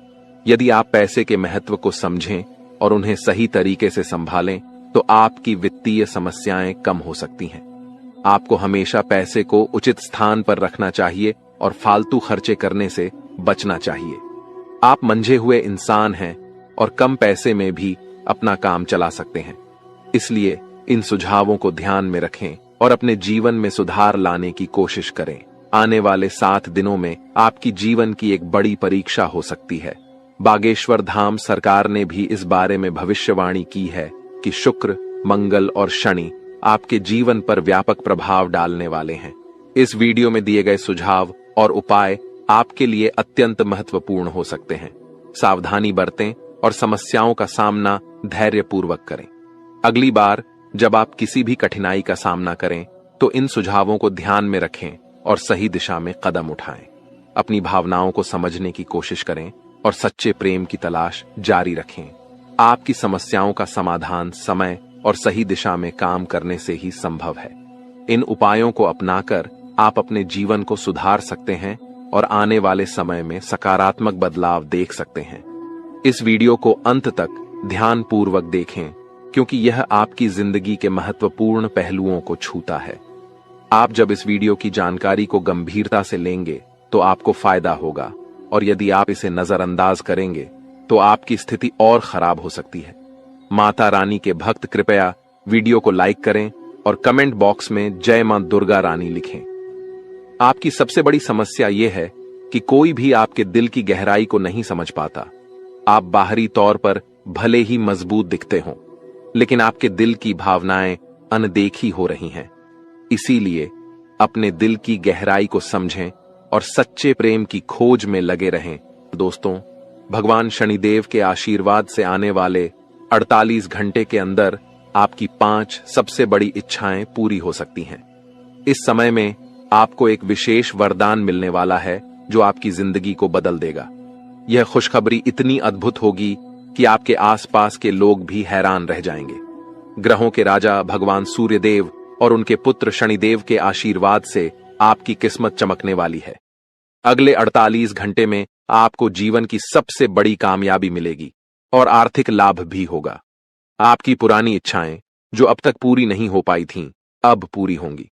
यदि आप पैसे के महत्व को समझें और उन्हें सही तरीके से संभालें तो आपकी वित्तीय समस्याएं कम हो सकती हैं। आपको हमेशा पैसे को उचित स्थान पर रखना चाहिए और फालतू खर्चे करने से बचना चाहिए। आप मंझे हुए इंसान हैं और कम पैसे में भी अपना काम चला सकते हैं। इसलिए इन सुझावों को ध्यान में रखें और अपने जीवन में सुधार लाने की कोशिश करें। आने वाले 7 दिनों में आपकी जीवन की एक बड़ी परीक्षा हो सकती है। बागेश्वर धाम सरकार ने भी इस बारे में भविष्यवाणी की है कि शुक्र, मंगल और शनि आपके जीवन पर व्यापक प्रभाव डालने वाले हैं। इस वीडियो में दिए गए सुझाव और उपाय आपके लिए अत्यंत महत्वपूर्ण हो सकते हैं। सावधानी बरतें और समस्याओं का सामना धैर्यपूर्वक करें। अगली बार जब आप किसी भी कठिनाई का सामना करें तो इन सुझावों को ध्यान में रखें और सही दिशा में कदम उठाएं। अपनी भावनाओं को समझने की कोशिश करें और सच्चे प्रेम की तलाश जारी रखें। आपकी समस्याओं का समाधान समय और सही दिशा में काम करने से ही संभव है। इन उपायों को अपनाकर आप अपने जीवन को सुधार सकते हैं और आने वाले समय में सकारात्मक बदलाव देख सकते हैं। इस वीडियो को अंत तक ध्यानपूर्वक देखें क्योंकि यह आपकी जिंदगी के महत्वपूर्ण पहलुओं को छूता है। आप जब इस वीडियो की जानकारी को गंभीरता से लेंगे तो आपको फायदा होगा और यदि आप इसे नजरअंदाज करेंगे तो आपकी स्थिति और खराब हो सकती है। माता रानी के भक्त कृपया वीडियो को लाइक करें और कमेंट बॉक्स में जय मां दुर्गा रानी लिखें। आपकी सबसे बड़ी समस्या यह है कि कोई भी आपके दिल की गहराई को नहीं समझ पाता। आप बाहरी तौर पर भले ही मजबूत दिखते हों, लेकिन आपके दिल की भावनाएं अनदेखी हो रही हैं। इसीलिए अपने दिल की गहराई को समझें और सच्चे प्रेम की खोज में लगे रहें। दोस्तों, भगवान शनिदेव के आशीर्वाद से आने वाले 48 घंटे के अंदर आपकी 5 सबसे बड़ी इच्छाएं पूरी हो सकती हैं। इस समय में आपको एक विशेष वरदान मिलने वाला है जो आपकी जिंदगी को बदल देगा। यह खुशखबरी इतनी अद्भुत होगी कि आपके आसपास के लोग भी हैरान रह जाएंगे। ग्रहों के राजा भगवान सूर्यदेव और उनके पुत्र शनिदेव के आशीर्वाद से आपकी किस्मत चमकने वाली है। अगले 48 घंटे में आपको जीवन की सबसे बड़ी कामयाबी मिलेगी और आर्थिक लाभ भी होगा। आपकी पुरानी इच्छाएं जो अब तक पूरी नहीं हो पाई थीं, अब पूरी होंगी।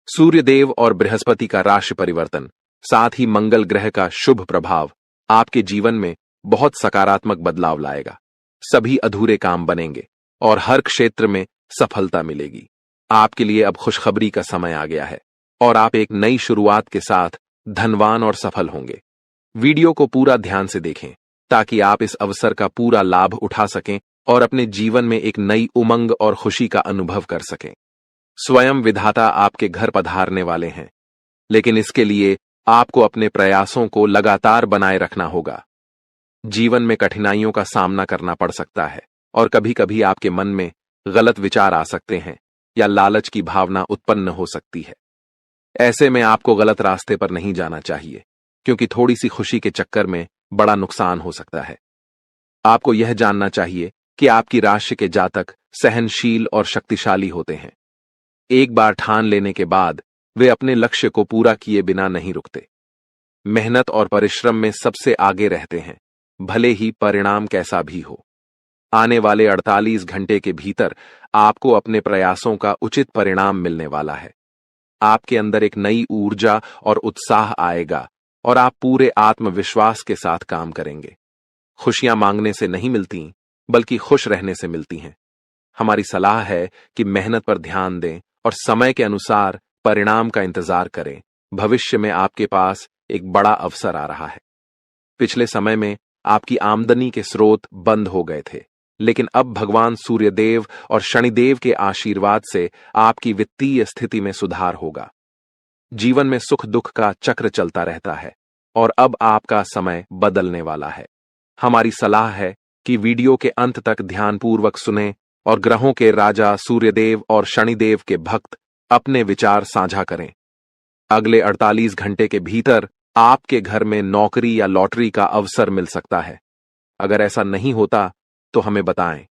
सूर्यदेव और बृहस्पति का राशि परिवर्तन, साथ ही मंगल ग्रह का शुभ प्रभाव आपके जीवन में बहुत सकारात्मक बदलाव लाएगा। सभी अधूरे काम बनेंगे और हर क्षेत्र में सफलता मिलेगी। आपके लिए अब खुशखबरी का समय आ गया है और आप एक नई शुरुआत के साथ धनवान और सफल होंगे। वीडियो को पूरा ध्यान से देखें ताकि आप इस अवसर का पूरा लाभ उठा सकें और अपने जीवन में एक नई उमंग और खुशी का अनुभव कर सकें। स्वयं विधाता आपके घर पधारने वाले हैं, लेकिन इसके लिए आपको अपने प्रयासों को लगातार बनाए रखना होगा। जीवन में कठिनाइयों का सामना करना पड़ सकता है और कभी कभी आपके मन में गलत विचार आ सकते हैं या लालच की भावना उत्पन्न हो सकती है। ऐसे में आपको गलत रास्ते पर नहीं जाना चाहिए, क्योंकि थोड़ी सी खुशी के चक्कर में बड़ा नुकसान हो सकता है। आपको यह जानना चाहिए कि आपकी राशि के जातक सहनशील और शक्तिशाली होते हैं। एक बार ठान लेने के बाद वे अपने लक्ष्य को पूरा किए बिना नहीं रुकते। मेहनत और परिश्रम में सबसे आगे रहते हैं, भले ही परिणाम कैसा भी हो। आने वाले 48 घंटे के भीतर आपको अपने प्रयासों का उचित परिणाम मिलने वाला है। आपके अंदर एक नई ऊर्जा और उत्साह आएगा और आप पूरे आत्मविश्वास के साथ काम करेंगे। खुशियां मांगने से नहीं मिलती, बल्कि खुश रहने से मिलती हैं। हमारी सलाह है कि मेहनत पर ध्यान दें और समय के अनुसार परिणाम का इंतजार करें। भविष्य में आपके पास एक बड़ा अवसर आ रहा है। पिछले समय में आपकी आमदनी के स्रोत बंद हो गए थे, लेकिन अब भगवान सूर्यदेव और शनिदेव के आशीर्वाद से आपकी वित्तीय स्थिति में सुधार होगा। जीवन में सुख दुख का चक्र चलता रहता है और अब आपका समय बदलने वाला है। हमारी सलाह है कि वीडियो के अंत तक ध्यानपूर्वक सुनें और ग्रहों के राजा सूर्यदेव और शनिदेव के भक्त अपने विचार साझा करें। अगले 48 घंटे के भीतर आपके घर में नौकरी या लॉटरी का अवसर मिल सकता है। अगर ऐसा नहीं होता तो हमें बताएं।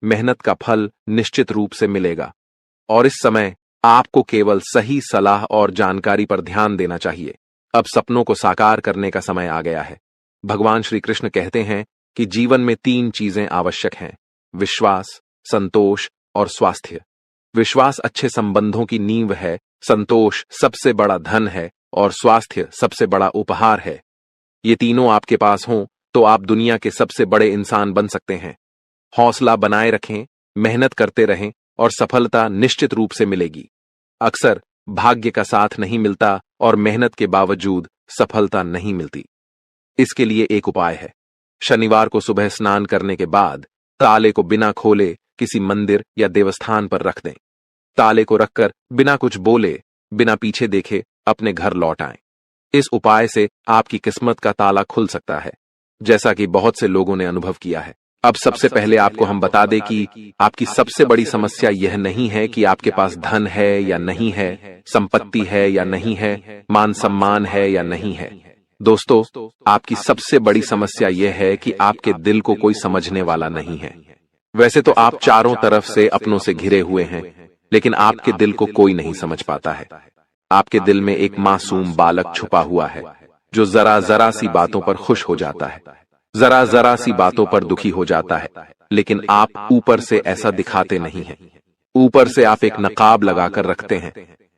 मेहनत का फल निश्चित रूप से मिलेगा और इस समय आपको केवल सही सलाह और जानकारी पर ध्यान देना चाहिए। अब सपनों को साकार करने का समय आ गया है। भगवान श्री कृष्ण कहते हैं कि जीवन में 3 चीजें आवश्यक हैं: विश्वास, संतोष और स्वास्थ्य। विश्वास अच्छे संबंधों की नींव है, संतोष सबसे बड़ा धन है और स्वास्थ्य सबसे बड़ा उपहार है। ये तीनों आपके पास हों तो आप दुनिया के सबसे बड़े इंसान बन सकते हैं। हौसला बनाए रखें, मेहनत करते रहें और सफलता निश्चित रूप से मिलेगी। अक्सर भाग्य का साथ नहीं मिलता और मेहनत के बावजूद सफलता नहीं मिलती। इसके लिए एक उपाय है। शनिवार को सुबह स्नान करने के बाद ताले को बिना खोले किसी मंदिर या देवस्थान पर रख दें। ताले को रखकर बिना कुछ बोले, बिना पीछे देखे अपने घर लौट आएं। इस उपाय से आपकी किस्मत का ताला खुल सकता है, जैसा कि बहुत से लोगों ने अनुभव किया है। अब सबसे पहले आपको हम बता दें कि आपकी सबसे बड़ी समस्या यह नहीं है कि आपके पास धन है या नहीं है, संपत्ति है या नहीं है, मान सम्मान है या नहीं है। दोस्तों, आपकी सबसे बड़ी समस्या यह है कि आपके दिल को कोई समझने वाला नहीं है। वैसे तो आप चारों तरफ से अपनों से घिरे हुए हैं, लेकिन आपके दिल को कोई नहीं समझ पाता है। आपके दिल में एक मासूम बालक छुपा हुआ है जो जरा जरा सी बातों पर खुश हो जाता है, जरा जरा सी बातों पर दुखी हो जाता है, लेकिन आप ऊपर से ऐसा दिखाते नहीं हैं। ऊपर से आप एक नकाब लगाकर रखते हैं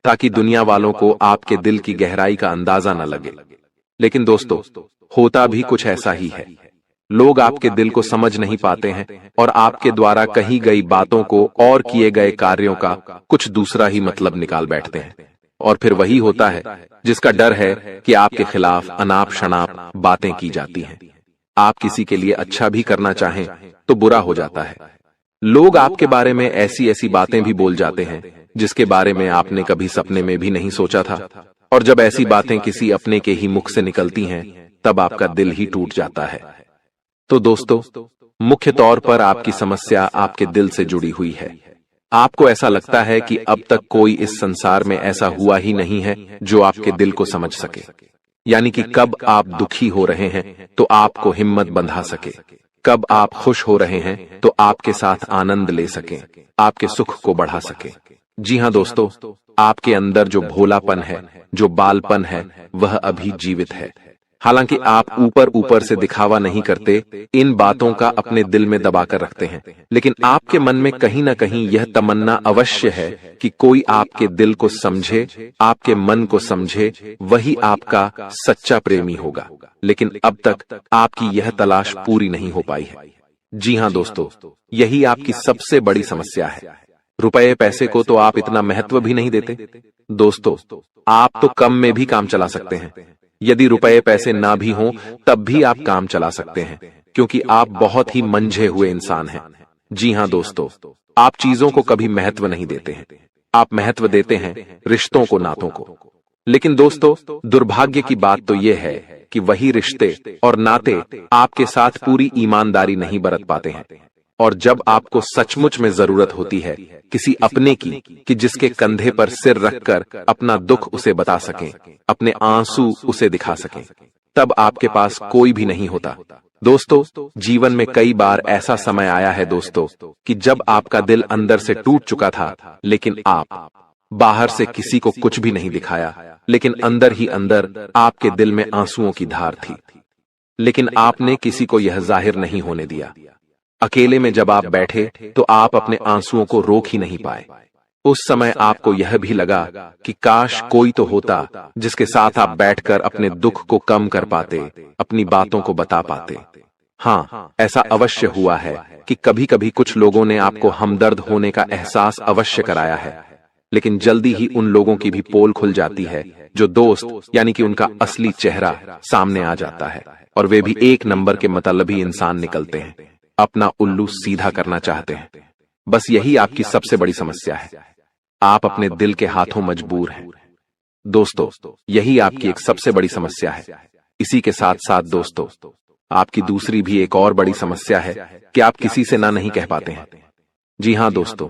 ताकि दुनिया वालों को आपके दिल की गहराई का अंदाजा न लगे। लेकिन दोस्तों, होता भी कुछ ऐसा ही है। लोग आपके दिल को समझ नहीं पाते हैं और आपके द्वारा कही गई बातों को और किए गए कार्यों का कुछ दूसरा ही मतलब निकाल बैठते हैं। और फिर वही होता है जिसका डर है कि आपके खिलाफ अनाप शनाप बातें की जाती हैं। आप किसी के लिए अच्छा भी करना चाहें तो बुरा हो जाता है। लोग आपके बारे में ऐसी ऐसी बातें भी बोल जाते हैं जिसके बारे में आपने कभी सपने में भी नहीं सोचा था। और जब ऐसी बातें किसी अपने के ही मुख से निकलती हैं, तब आपका दिल ही टूट जाता है। तो दोस्तों, मुख्य तौर पर आपकी समस्या आपके दिल से जुड़ी हुई है। आपको ऐसा लगता है कि अब तक कोई इस संसार में ऐसा हुआ ही नहीं है जो आपके दिल को समझ सके। यानी कि कब आप दुखी हो रहे हैं तो आपको हिम्मत बंधा सके, कब आप खुश हो रहे हैं तो आपके साथ आनंद ले सके, आपके सुख को बढ़ा सके। जी हाँ दोस्तों, आपके अंदर जो भोलापन है, जो बालपन है, वह अभी जीवित है। हालांकि आप ऊपर ऊपर से दिखावा नहीं करते, इन बातों का अपने दिल में दबाकर रखते हैं, लेकिन आपके मन में कहीं ना कहीं यह तमन्ना अवश्य है कि कोई आपके दिल को समझे, आपके मन को समझे, वही आपका सच्चा प्रेमी होगा। लेकिन अब तक आपकी यह तलाश पूरी नहीं हो पाई है। जी हाँ दोस्तों, यही आपकी सबसे बड़ी समस्या है। रुपए पैसे को तो आप इतना महत्व भी नहीं देते। दोस्तों, आप तो कम में भी काम चला सकते हैं। यदि रुपए पैसे ना भी हों तब भी आप काम चला सकते हैं, क्योंकि आप बहुत ही मंझे हुए इंसान हैं। जी हाँ दोस्तों, आप चीजों को कभी महत्व नहीं देते हैं। आप महत्व देते हैं रिश्तों को, नातों को। लेकिन दोस्तों, दुर्भाग्य की बात तो यह है कि वही रिश्ते और नाते आपके साथ पूरी ईमानदारी नहीं बरत पाते हैं। और जब आपको सचमुच में जरूरत होती है किसी अपने की कि जिसके कंधे पर सिर रखकर अपना दुख उसे बता सकें, अपने आंसू उसे दिखा सकें, तब आपके पास कोई भी नहीं होता। दोस्तों, जीवन में कई बार ऐसा समय आया है दोस्तों कि जब आपका दिल अंदर से टूट चुका था, लेकिन आप बाहर से किसी को कुछ भी नहीं दिखाया, लेकिन अंदर ही अंदर आपके दिल में आंसुओं की धार थी, लेकिन आपने किसी को यह जाहिर नहीं होने दिया। अकेले में जब आप बैठे तो आप अपने आंसुओं को रोक ही नहीं पाए। उस समय आपको यह भी लगा कि काश कोई तो होता जिसके साथ आप बैठकर अपने दुख को कम कर पाते, अपनी बातों को बता पाते। हाँ, ऐसा अवश्य हुआ है कि कभी कभी कुछ लोगों ने आपको हमदर्द होने का एहसास अवश्य कराया है, लेकिन जल्दी ही उन लोगों की भी पोल खुल जाती है जो दोस्त यानी कि उनका असली चेहरा सामने आ जाता है, और वे भी एक नंबर के मतलबी इंसान निकलते हैं, अपना उल्लू सीधा करना चाहते हैं। बस यही आपकी सबसे बड़ी समस्या है, आप अपने दिल के हाथों मजबूर हैं। दोस्तों, यही आपकी एक सबसे बड़ी समस्या है। इसी के साथ साथ दोस्तों, आपकी दूसरी भी एक और बड़ी समस्या है कि आप किसी से ना नहीं कह पाते हैं। जी हाँ दोस्तों,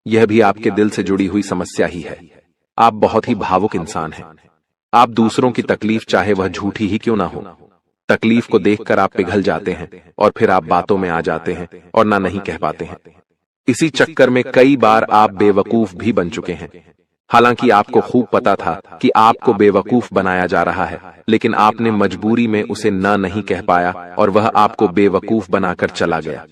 यह भी आपके दिल से जुड़ी हुई समस्या ही है। आप बहुत ही भावुक इंसान हैं। आप दूसरों की तकलीफ चाहे वह झूठी ही क्यों ना हो, तकलीफ को देखकर आप पिघल जाते हैं और फिर आप बातों में आ जाते हैं और ना नहीं कह पाते हैं। इसी चक्कर में कई बार आप बेवकूफ भी बन चुके हैं। हालांकि आपको खूब पता था कि आपको बेवकूफ बनाया जा रहा है, लेकिन आपने मजबूरी में उसे ना नहीं कह पाया और वह आपको बेवकूफ बनाकर चला गया।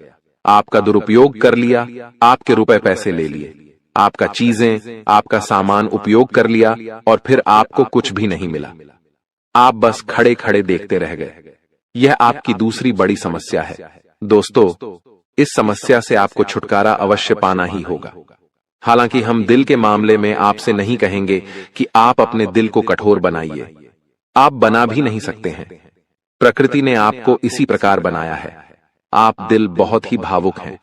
आपका दुरुपयोग कर लिया, आपके रुपए पैसे ले लिए, आपका चीजें, आपका सामान उपयोग कर लिया और फिर आपको कुछ भी नहीं मिला। आप बस खड़े खड़े देखते रह गए। यह आपकी दूसरी बड़ी समस्या है। दोस्तों, इस समस्या से आपको छुटकारा अवश्य पाना ही होगा। हालांकि हम दिल के मामले में आपसे नहीं कहेंगे कि आप अपने दिल को कठोर बनाइए, आप बना भी नहीं सकते हैं। प्रकृति ने आपको इसी प्रकार बनाया है। आप दिल बहुत ही भावुक हैं।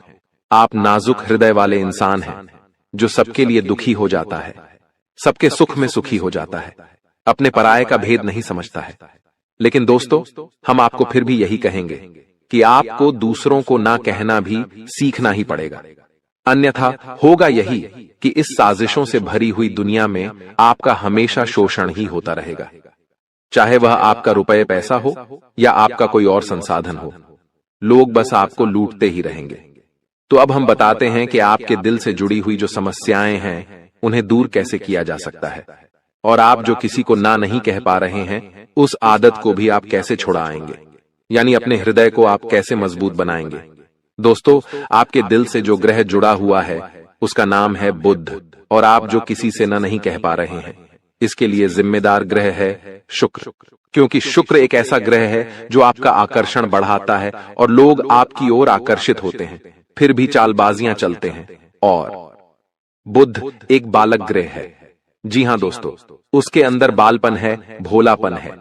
आप नाजुक हृदय वाले इंसान हैं जो सबके लिए दुखी हो जाता है, सबके सुख में सुखी हो जाता है, अपने पराये का भेद नहीं समझता है। लेकिन दोस्तों, हम आपको फिर भी यही कहेंगे कि आपको दूसरों को ना कहना भी सीखना ही पड़ेगा, अन्यथा होगा यही कि इस साजिशों से भरी हुई दुनिया में आपका हमेशा शोषण ही होता रहेगा, चाहे वह आपका रुपये पैसा हो या आपका कोई और संसाधन हो। लोग बस आपको लूटते ही रहेंगे। तो अब हम बताते हैं कि आपके दिल से जुड़ी हुई जो समस्याएं हैं उन्हें दूर कैसे किया जा सकता है, और आप जो किसी को ना नहीं कह पा रहे हैं उस आदत को भी आप कैसे छुड़ाएंगे, यानी अपने हृदय को आप कैसे मजबूत बनाएंगे। दोस्तों, आपके दिल से जो ग्रह जुड़ा हुआ है उसका नाम है बुध, और आप जो किसी से ना नहीं कह पा रहे हैं इसके लिए जिम्मेदार ग्रह है शुक्र, क्योंकि शुक्र एक ऐसा ग्रह है जो आपका आकर्षण बढ़ाता है और लोग आपकी ओर आकर्षित होते हैं, फिर भी चालबाजियां चलते हैं। और बुध एक बालक ग्रह है। जी हां दोस्तों, उसके अंदर बालपन है, भोलापन है।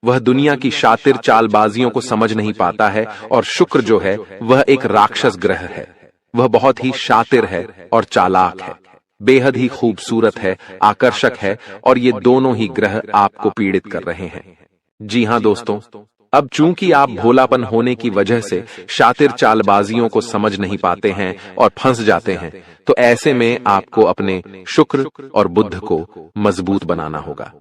वह दुनिया की शातिर चालबाजियों को समझ नहीं पाता है, और शुक्र जो है वह एक राक्षस ग्रह है। वह बहुत ही शातिर है और चालाक है, बेहद ही खूबसूरत है, आकर्षक है, और ये दोनों ही ग्रह आपको पीड़ित कर रहे हैं। जी हां दोस्तों, अब चूंकि आप भोलापन होने की वजह से शातिर चालबाजियों को समझ नहीं पाते हैं और फंस जाते हैं, तो ऐसे में आपको अपने शुक्र और बुध को मजबूत बनाना होगा।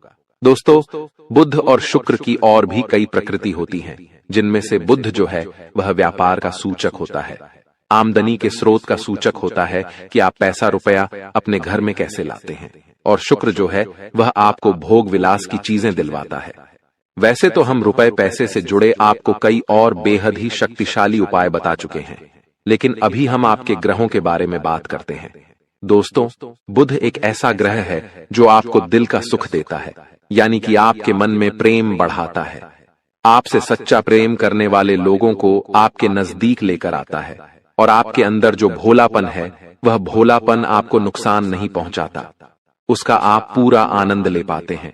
दोस्तों, बुध और शुक्र की और भी कई प्रकृति होती हैं, जिनमें से बुध जो है वह व्यापार का सूचक होता है, आमदनी के स्रोत का सूचक होता है कि आप पैसा रुपया अपने घर में कैसे लाते हैं, और शुक्र जो है वह आपको भोग विलास की चीजें दिलवाता है। वैसे तो हम रुपए पैसे से जुड़े आपको कई और बेहद ही शक्तिशाली उपाय बता चुके हैं, लेकिन अभी हम आपके ग्रहों के बारे में बात करते हैं। दोस्तों, बुध एक ऐसा ग्रह है जो आपको दिल का सुख देता है, यानी कि आपके मन में प्रेम बढ़ाता है। आपसे सच्चा प्रेम करने वाले लोगों को आपके नजदीक लेकर आता है, और आपके अंदर जो भोलापन है वह भोलापन आपको नुकसान नहीं पहुंचाता, उसका आप पूरा आनंद ले पाते हैं।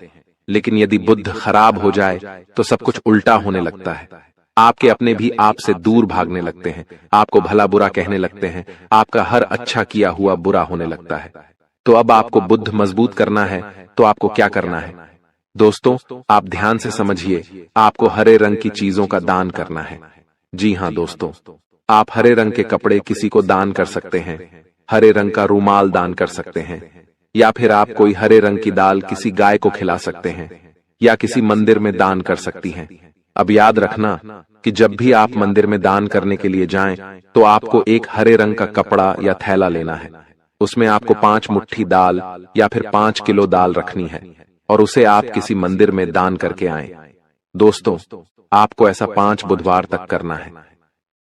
लेकिन यदि बुध खराब हो जाए तो सब कुछ उल्टा होने लगता है। आपके अपने भी आपसे दूर भागने लगते हैं, आपको भला बुरा कहने लगते हैं, आपका हर अच्छा किया हुआ बुरा होने लगता है। तो अब आपको बुध मजबूत करना है तो आपको क्या करना है? दोस्तों, आप ध्यान से समझिए, आपको हरे रंग की चीजों का दान करना है। जी हां दोस्तों, आप हरे रंग के कपड़े किसी को दान कर सकते हैं, हरे रंग का रूमाल दान कर सकते हैं, या फिर आप कोई हरे रंग की दाल किसी गाय को खिला सकते हैं, या किसी मंदिर में दान कर सकती हैं। अब याद रखना कि जब भी आप मंदिर में दान करने के लिए जाएं, तो आपको एक हरे रंग का कपड़ा या थैला लेना है। उसमें आपको 5 मुट्ठी दाल या फिर 5 किलो दाल रखनी है और उसे आप किसी मंदिर में दान करके आएं। दोस्तों, आपको ऐसा 5 बुधवार तक करना है।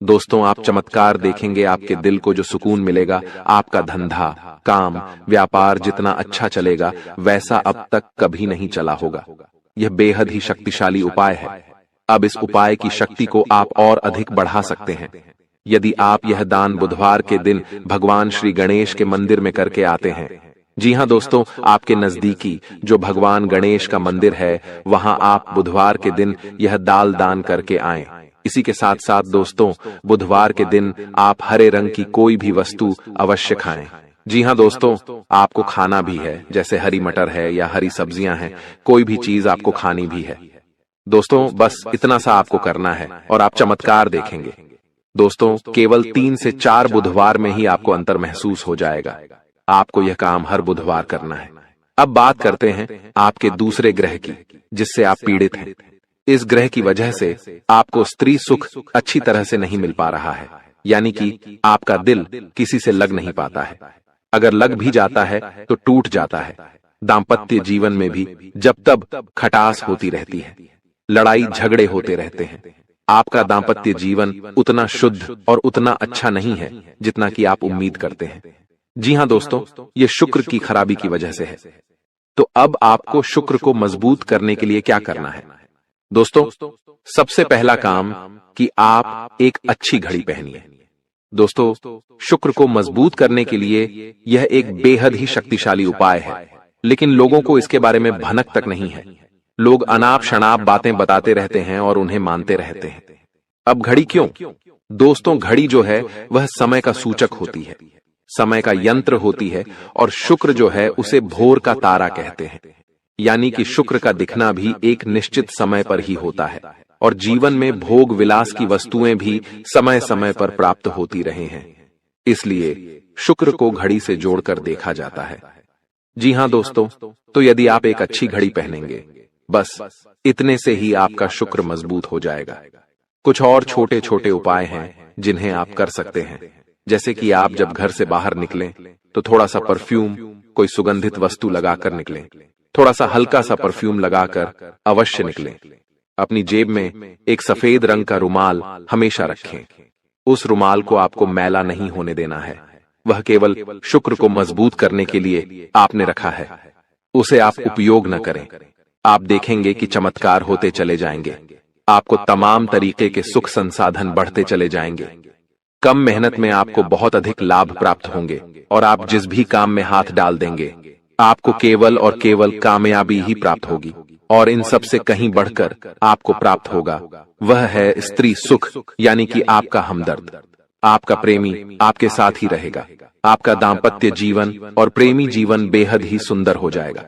दोस्तों, आप चमत्कार देखेंगे, आपके दिल को जो सुकून मिलेगा, आपका धंधा, काम, व्यापार जितना अच्छा चलेगा वैसा अब तक कभी नहीं चला होगा। यह बेहद ही शक्तिशाली उपाय है। अब इस उपाय की शक्ति को आप और अधिक बढ़ा सकते हैं यदि आप यह दान बुधवार के दिन भगवान श्री गणेश के मंदिर में करके आते हैं। जी हां दोस्तों, आपके नजदीकी जो भगवान गणेश का मंदिर है, वहां आप बुधवार के दिन यह दाल दान करके आएं। इसी के साथ साथ दोस्तों, बुधवार के दिन आप हरे रंग की कोई भी वस्तु अवश्य खाएं। जी हां दोस्तों, आपको खाना भी है, जैसे हरी मटर है या हरी सब्जियां हैं, कोई भी चीज आपको खानी भी है। दोस्तों, बस इतना सा आपको करना है और आप चमत्कार देखेंगे। दोस्तों, केवल 3 से 4 बुधवार में ही आपको अंतर महसूस हो जाएगा। आपको यह काम हर बुधवार करना है। अब बात करते हैं आपके दूसरे ग्रह की, जिससे आप पीड़ित हैं। इस ग्रह की वजह से आपको स्त्री सुख अच्छी तरह से नहीं मिल पा रहा है, यानी कि आपका दिल किसी से लग नहीं पाता है। अगर लग भी जाता है तो टूट जाता है। दाम्पत्य जीवन में भी जब तब खटास होती रहती है, लड़ाई झगड़े होते रहते हैं। आपका दाम्पत्य जीवन उतना शुद्ध और उतना अच्छा नहीं है जितना कि आप उम्मीद करते हैं। जी हां दोस्तों, ये शुक्र की खराबी की वजह से है। तो अब आपको शुक्र को मजबूत करने के लिए क्या करना है? दोस्तों, सबसे पहला काम कि आप एक अच्छी घड़ी पहनिए। दोस्तों, शुक्र को मजबूत करने के लिए यह एक बेहद ही शक्तिशाली उपाय है, लेकिन लोगों को इसके बारे में भनक तक नहीं है। लोग अनाप शनाप बातें बताते रहते हैं और उन्हें मानते रहते हैं। अब घड़ी क्यों? दोस्तों, घड़ी जो है वह समय का सूचक होती है, समय का यंत्र होती है, और शुक्र जो है उसे भोर का तारा कहते हैं। यानी कि शुक्र का दिखना भी एक निश्चित समय पर ही होता है, और जीवन में भोग विलास की वस्तुएं भी समय समय पर प्राप्त होती रहे हैं। इसलिए शुक्र को घड़ी से जोड़कर देखा जाता है। जी हां दोस्तों, तो यदि आप एक अच्छी घड़ी पहनेंगे, बस इतने से ही आपका शुक्र मजबूत हो जाएगा। कुछ और छोटे छोटे उपाय हैं जिन्हें आप कर सकते हैं, जैसे कि आप जब घर से बाहर निकलें तो थोड़ा सा परफ्यूम, कोई सुगंधित वस्तु लगाकर निकलें। थोड़ा सा हल्का सा परफ्यूम लगाकर अवश्य निकलें। अपनी जेब में एक सफेद रंग का रुमाल हमेशा रखें। उस रुमाल को आपको मैला नहीं होने देना है। वह केवल शुक्र को मजबूत करने के लिए आपने रखा है। उसे आप उपयोग न करें। आप देखेंगे कि चमत्कार होते चले जाएंगे। आपको तमाम तरीके के सुख संसाधन बढ़ते चले जाएंगे। कम मेहनत में आपको बहुत अधिक लाभ प्राप्त होंगे, और आप जिस भी काम में हाथ डाल देंगे, आपको केवल और केवल कामयाबी ही प्राप्त होगी। और इन सब से कहीं बढ़कर आपको प्राप्त होगा, वह है स्त्री सुख, यानी कि आपका हमदर्द। आपका प्रेमी आपके साथ ही रहेगा। आपका दाम्पत्य जीवन और प्रेमी जीवन बेहद ही सुंदर हो जाएगा।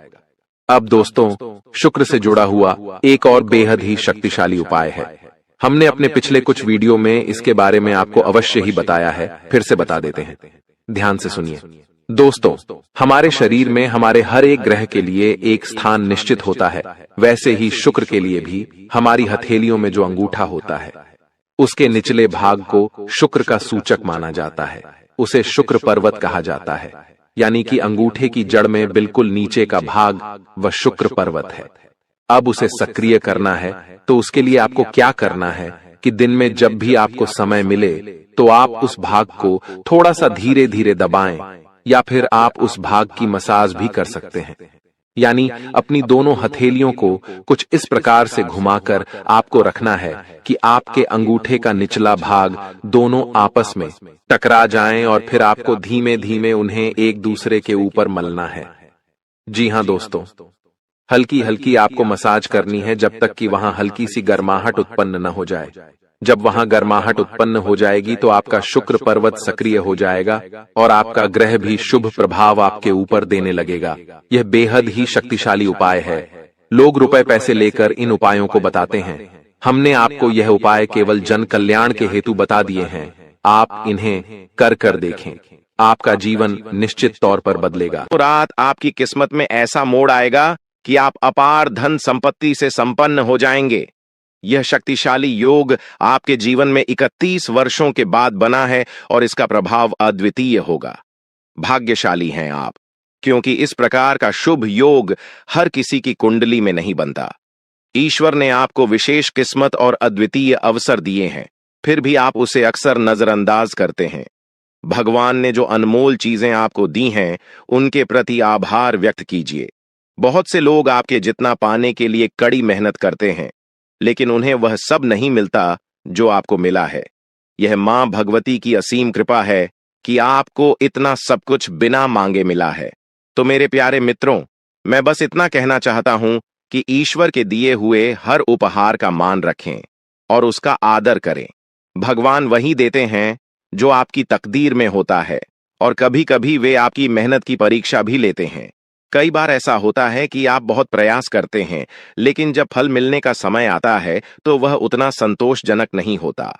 अब दोस्तों, शुक्र से जुड़ा हुआ एक और बेहद ही शक्तिशाली उपाय है। हमने अपने पिछले कुछ वीडियो में इसके बारे में आपको अवश्य ही बताया है, फिर से बता देते हैं। ध्यान से सुनिए। दोस्तों, हमारे शरीर में हमारे हर एक ग्रह के लिए एक स्थान निश्चित होता है। वैसे ही शुक्र के लिए भी हमारी हथेलियों में जो अंगूठा होता है, उसके निचले भाग को शुक्र का सूचक माना जाता है। उसे शुक्र पर्वत कहा जाता है, यानी कि अंगूठे की जड़ में बिल्कुल नीचे का भाग वह शुक्र पर्वत है। अब उसे सक्रिय करना है, तो उसके लिए आपको क्या करना है कि दिन में जब भी आपको समय मिले तो आप उस भाग को थोड़ा सा धीरे धीरे दबाएं, या फिर आप उस भाग की मसाज भी कर सकते हैं। यानी अपनी दोनों हथेलियों को कुछ इस प्रकार से घुमाकर आपको रखना है कि आपके अंगूठे का निचला भाग दोनों आपस में टकरा जाएं, और फिर आपको धीमे धीमे उन्हें एक दूसरे के ऊपर मलना है। जी हां दोस्तों, हल्की हल्की आपको मसाज करनी है जब तक कि वहां हल्की सी गर्माहट उत्पन्न न हो जाए। जब वहां गर्माहट उत्पन्न हो जाएगी तो आपका शुक्र पर्वत सक्रिय हो जाएगा, और आपका ग्रह भी शुभ प्रभाव आपके ऊपर देने लगेगा। यह बेहद ही शक्तिशाली उपाय है। लोग रुपए पैसे लेकर इन उपायों को बताते हैं। हमने आपको यह उपाय केवल जन कल्याण के हेतु बता दिए हैं। आप इन्हें कर देखें, आपका जीवन निश्चित तौर पर बदलेगा। तो रात आपकी किस्मत में ऐसा मोड़ आएगा कि आप अपार धन संपत्ति से संपन्न हो जाएंगे। यह शक्तिशाली योग आपके जीवन में 31 वर्षों के बाद बना है और इसका प्रभाव अद्वितीय होगा। भाग्यशाली हैं आप, क्योंकि इस प्रकार का शुभ योग हर किसी की कुंडली में नहीं बनता। ईश्वर ने आपको विशेष किस्मत और अद्वितीय अवसर दिए हैं, फिर भी आप उसे अक्सर नजरअंदाज करते हैं। भगवान ने जो अनमोल चीजें आपको दी हैं, उनके प्रति आभार व्यक्त कीजिए। बहुत से लोग आपके जितना पाने के लिए कड़ी मेहनत करते हैं, लेकिन उन्हें वह सब नहीं मिलता जो आपको मिला है। यह मां भगवती की असीम कृपा है कि आपको इतना सब कुछ बिना मांगे मिला है। तो मेरे प्यारे मित्रों, मैं बस इतना कहना चाहता हूं कि ईश्वर के दिए हुए हर उपहार का मान रखें और उसका आदर करें। भगवान वही देते हैं जो आपकी तकदीर में होता है, और कभी कभी वे आपकी मेहनत की परीक्षा भी लेते हैं। कई बार ऐसा होता है कि आप बहुत प्रयास करते हैं, लेकिन जब फल मिलने का समय आता है तो वह उतना संतोषजनक नहीं होता।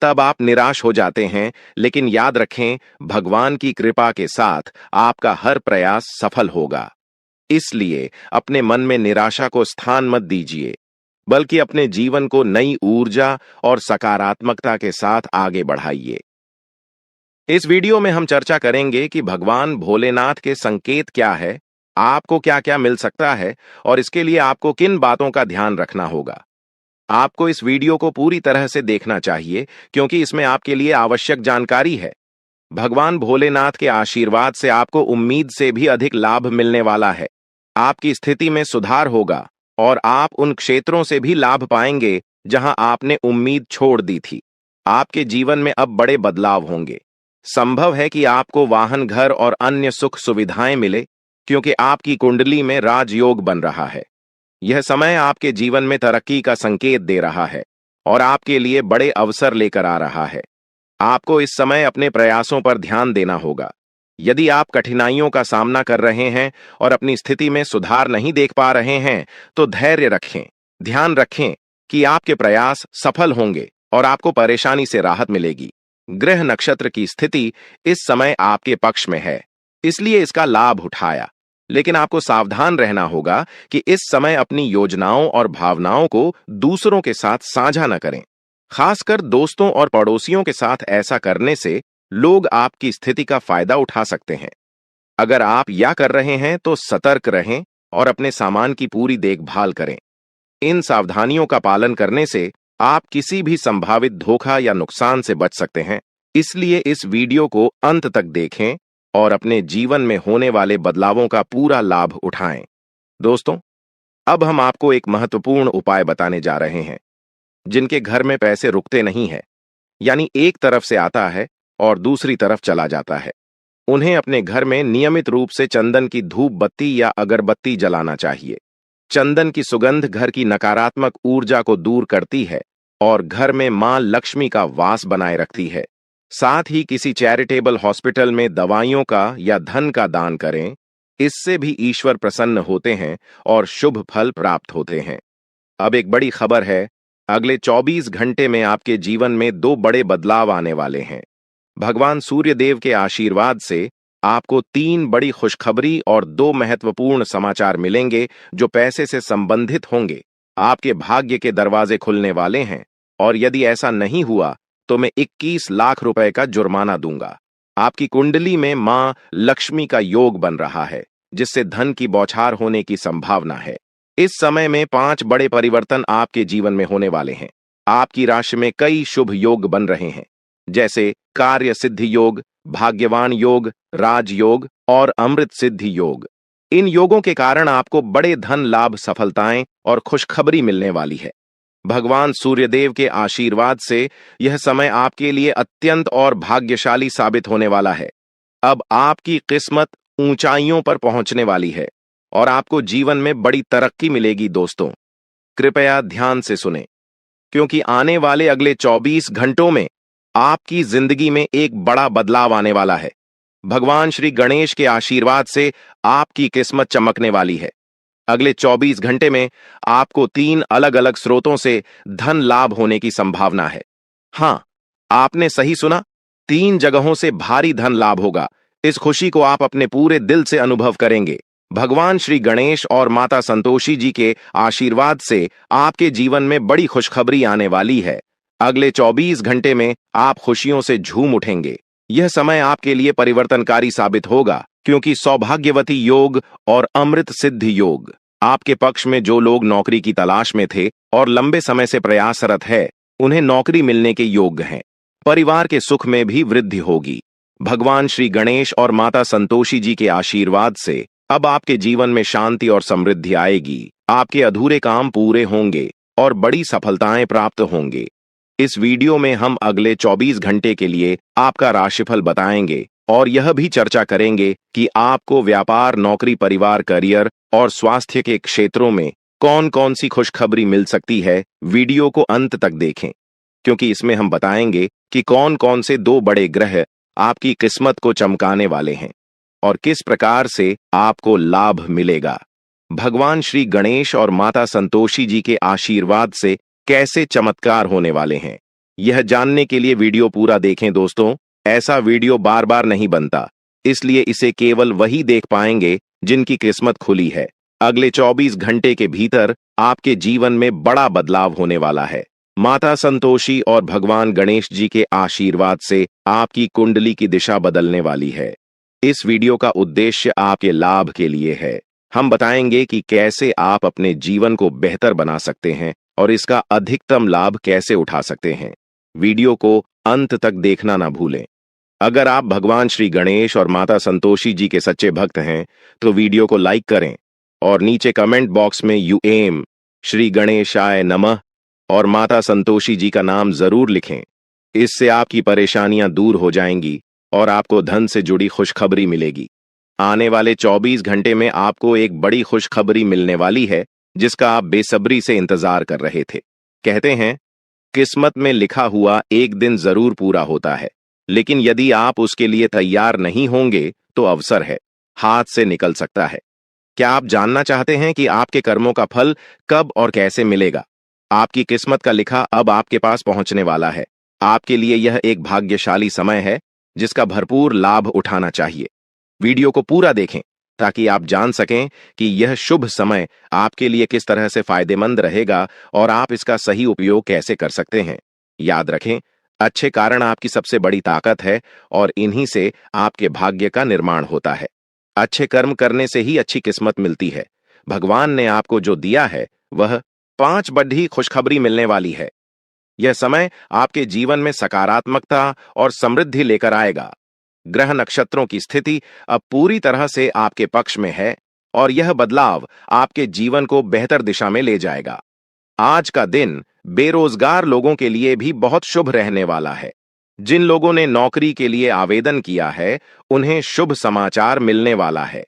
तब आप निराश हो जाते हैं, लेकिन याद रखें, भगवान की कृपा के साथ आपका हर प्रयास सफल होगा। इसलिए अपने मन में निराशा को स्थान मत दीजिए, बल्कि अपने जीवन को नई ऊर्जा और सकारात्मकता के साथ आगे बढ़ाइए। इस वीडियो में हम चर्चा करेंगे कि भगवान भोलेनाथ के संकेत क्या है, आपको क्या क्या मिल सकता है, और इसके लिए आपको किन बातों का ध्यान रखना होगा। आपको इस वीडियो को पूरी तरह से देखना चाहिए, क्योंकि इसमें आपके लिए आवश्यक जानकारी है। भगवान भोलेनाथ के आशीर्वाद से आपको उम्मीद से भी अधिक लाभ मिलने वाला है। आपकी स्थिति में सुधार होगा और आप उन क्षेत्रों से भी लाभ पाएंगे जहां आपने उम्मीद छोड़ दी थी। आपके जीवन में अब बड़े बदलाव होंगे। संभव है कि आपको वाहन, घर और अन्य सुख सुविधाएं मिले, क्योंकि आपकी कुंडली में राजयोग बन रहा है। यह समय आपके जीवन में तरक्की का संकेत दे रहा है और आपके लिए बड़े अवसर लेकर आ रहा है। आपको इस समय अपने प्रयासों पर ध्यान देना होगा। यदि आप कठिनाइयों का सामना कर रहे हैं और अपनी स्थिति में सुधार नहीं देख पा रहे हैं, तो धैर्य रखें। ध्यान रखें कि आपके प्रयास सफल होंगे और आपको परेशानी से राहत मिलेगी। ग्रह नक्षत्र की स्थिति इस समय आपके पक्ष में है, इसलिए इसका लाभ उठाया। लेकिन आपको सावधान रहना होगा कि इस समय अपनी योजनाओं और भावनाओं को दूसरों के साथ साझा न करें। खासकर दोस्तों और पड़ोसियों के साथ ऐसा करने से लोग आपकी स्थिति का फायदा उठा सकते हैं। अगर आप या कर रहे हैं तो सतर्क रहें और अपने सामान की पूरी देखभाल करें। इन सावधानियों का पालन करने से आप किसी भी संभावित धोखा या नुकसान से बच सकते हैं। इसलिए इस वीडियो को अंत तक देखें और अपने जीवन में होने वाले बदलावों का पूरा लाभ उठाएं। दोस्तों, अब हम आपको एक महत्वपूर्ण उपाय बताने जा रहे हैं। जिनके घर में पैसे रुकते नहीं है, यानी एक तरफ से आता है और दूसरी तरफ चला जाता है, उन्हें अपने घर में नियमित रूप से चंदन की धूप बत्ती या अगरबत्ती जलाना चाहिए। चंदन की सुगंध घर की नकारात्मक ऊर्जा को दूर करती है और घर में मां लक्ष्मी का वास बनाए रखती है। साथ ही किसी चैरिटेबल हॉस्पिटल में दवाइयों का या धन का दान करें। इससे भी ईश्वर प्रसन्न होते हैं और शुभ फल प्राप्त होते हैं। अब एक बड़ी खबर है, अगले 24 घंटे में आपके जीवन में 2 बड़े बदलाव आने वाले हैं। भगवान सूर्यदेव के आशीर्वाद से आपको 3 बड़ी खुशखबरी और 2 महत्वपूर्ण समाचार मिलेंगे जो पैसे से संबंधित होंगे। आपके भाग्य के दरवाजे खुलने वाले हैं, और यदि ऐसा नहीं हुआ तो मैं 21 लाख रुपए का जुर्माना दूंगा। आपकी कुंडली में मां लक्ष्मी का योग बन रहा है, जिससे धन की बौछार होने की संभावना है। इस समय में 5 बड़े परिवर्तन आपके जीवन में होने वाले हैं। आपकी राशि में कई शुभ योग बन रहे हैं, जैसे कार्य सिद्धि योग, भाग्यवान योग, राजयोग और अमृत सिद्धि योग। इन योगों के कारण आपको बड़े धन लाभ, सफलताएं और खुशखबरी मिलने वाली है। भगवान सूर्यदेव के आशीर्वाद से यह समय आपके लिए अत्यंत और भाग्यशाली साबित होने वाला है। अब आपकी किस्मत ऊंचाइयों पर पहुंचने वाली है और आपको जीवन में बड़ी तरक्की मिलेगी। दोस्तों, कृपया ध्यान से सुनें, क्योंकि आने वाले अगले 24 घंटों में आपकी जिंदगी में एक बड़ा बदलाव आने वाला है। भगवान श्री गणेश के आशीर्वाद से आपकी किस्मत चमकने वाली है। अगले 24 घंटे में आपको 3 अलग अलग स्रोतों से धन लाभ होने की संभावना है। हां, आपने सही सुना, 3 जगहों से भारी धन लाभ होगा। इस खुशी को आप अपने पूरे दिल से अनुभव करेंगे। भगवान श्री गणेश और माता संतोषी जी के आशीर्वाद से आपके जीवन में बड़ी खुशखबरी आने वाली है। अगले 24 घंटे में आप खुशियों से झूम उठेंगे। यह समय आपके लिए परिवर्तनकारी साबित होगा, क्योंकि सौभाग्यवती योग और अमृत सिद्धि योग आपके पक्ष में। जो लोग नौकरी की तलाश में थे और लंबे समय से प्रयासरत है, उन्हें नौकरी मिलने के योग्य हैं। परिवार के सुख में भी वृद्धि होगी। भगवान श्री गणेश और माता संतोषी जी के आशीर्वाद से अब आपके जीवन में शांति और समृद्धि आएगी। आपके अधूरे काम पूरे होंगे और बड़ी सफलताएं प्राप्त होंगे। इस वीडियो में हम अगले 24 घंटे के लिए आपका राशिफल बताएंगे और यह भी चर्चा करेंगे कि आपको व्यापार, नौकरी, परिवार, करियर और स्वास्थ्य के क्षेत्रों में कौन कौन सी खुशखबरी मिल सकती है। वीडियो को अंत तक देखें, क्योंकि इसमें हम बताएंगे कि कौन कौन से 2 बड़े ग्रह आपकी किस्मत को चमकाने वाले हैं और किस प्रकार से आपको लाभ मिलेगा। भगवान श्री गणेश और माता संतोषी जी के आशीर्वाद से कैसे चमत्कार होने वाले हैं, यह जानने के लिए वीडियो पूरा देखें दोस्तों। ऐसा वीडियो बार बार नहीं बनता, इसलिए इसे केवल वही देख पाएंगे जिनकी किस्मत खुली है। अगले 24 घंटे के भीतर आपके जीवन में बड़ा बदलाव होने वाला है। माता संतोषी और भगवान गणेश जी के आशीर्वाद से आपकी कुंडली की दिशा बदलने वाली है। इस वीडियो का उद्देश्य आपके लाभ के लिए है। हम बताएंगे कि कैसे आप अपने जीवन को बेहतर बना सकते हैं और इसका अधिकतम लाभ कैसे उठा सकते हैं। वीडियो को अंत तक देखना ना भूलें। अगर आप भगवान श्री गणेश और माता संतोषी जी के सच्चे भक्त हैं, तो वीडियो को लाइक करें और नीचे कमेंट बॉक्स में यूएम श्री गणेशाय नमः और माता संतोषी जी का नाम जरूर लिखें। इससे आपकी परेशानियां दूर हो जाएंगी और आपको धन से जुड़ी खुशखबरी मिलेगी। आने वाले 24 घंटे में आपको एक बड़ी खुशखबरी मिलने वाली है, जिसका आप बेसब्री से इंतजार कर रहे थे। कहते हैं, किस्मत में लिखा हुआ एक दिन जरूर पूरा होता है, लेकिन यदि आप उसके लिए तैयार नहीं होंगे तो अवसर है, हाथ से निकल सकता है। क्या आप जानना चाहते हैं कि आपके कर्मों का फल कब और कैसे मिलेगा? आपकी किस्मत का लिखा अब आपके पास पहुंचने वाला है। आपके लिए यह एक भाग्यशाली समय है, जिसका भरपूर लाभ उठाना चाहिए। वीडियो को पूरा देखें ताकि आप जान सकें कि यह शुभ समय आपके लिए किस तरह से फायदेमंद रहेगा और आप इसका सही उपयोग कैसे कर सकते हैं। याद रखें, अच्छे कारण आपकी सबसे बड़ी ताकत है और इन्हीं से आपके भाग्य का निर्माण होता है। अच्छे कर्म करने से ही अच्छी किस्मत मिलती है। भगवान ने आपको जो दिया है वह 5 बड़ी खुशखबरी मिलने वाली है। यह समय आपके जीवन में सकारात्मकता और समृद्धि लेकर आएगा। ग्रह नक्षत्रों की स्थिति अब पूरी तरह से आपके पक्ष में है और यह बदलाव आपके जीवन को बेहतर दिशा में ले जाएगा। आज का दिन बेरोजगार लोगों के लिए भी बहुत शुभ रहने वाला है। जिन लोगों ने नौकरी के लिए आवेदन किया है, उन्हें शुभ समाचार मिलने वाला है।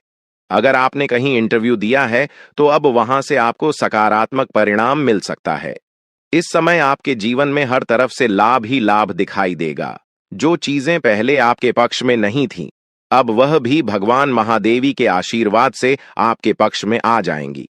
अगर आपने कहीं इंटरव्यू दिया है, तो अब वहां से आपको सकारात्मक परिणाम मिल सकता है। इस समय आपके जीवन में हर तरफ से लाभ ही लाभ दिखाई देगा। जो चीजें पहले आपके पक्ष में नहीं थीं, अब वह भी भगवान महादेवी के आशीर्वाद से आपके पक्ष में आ जाएंगी।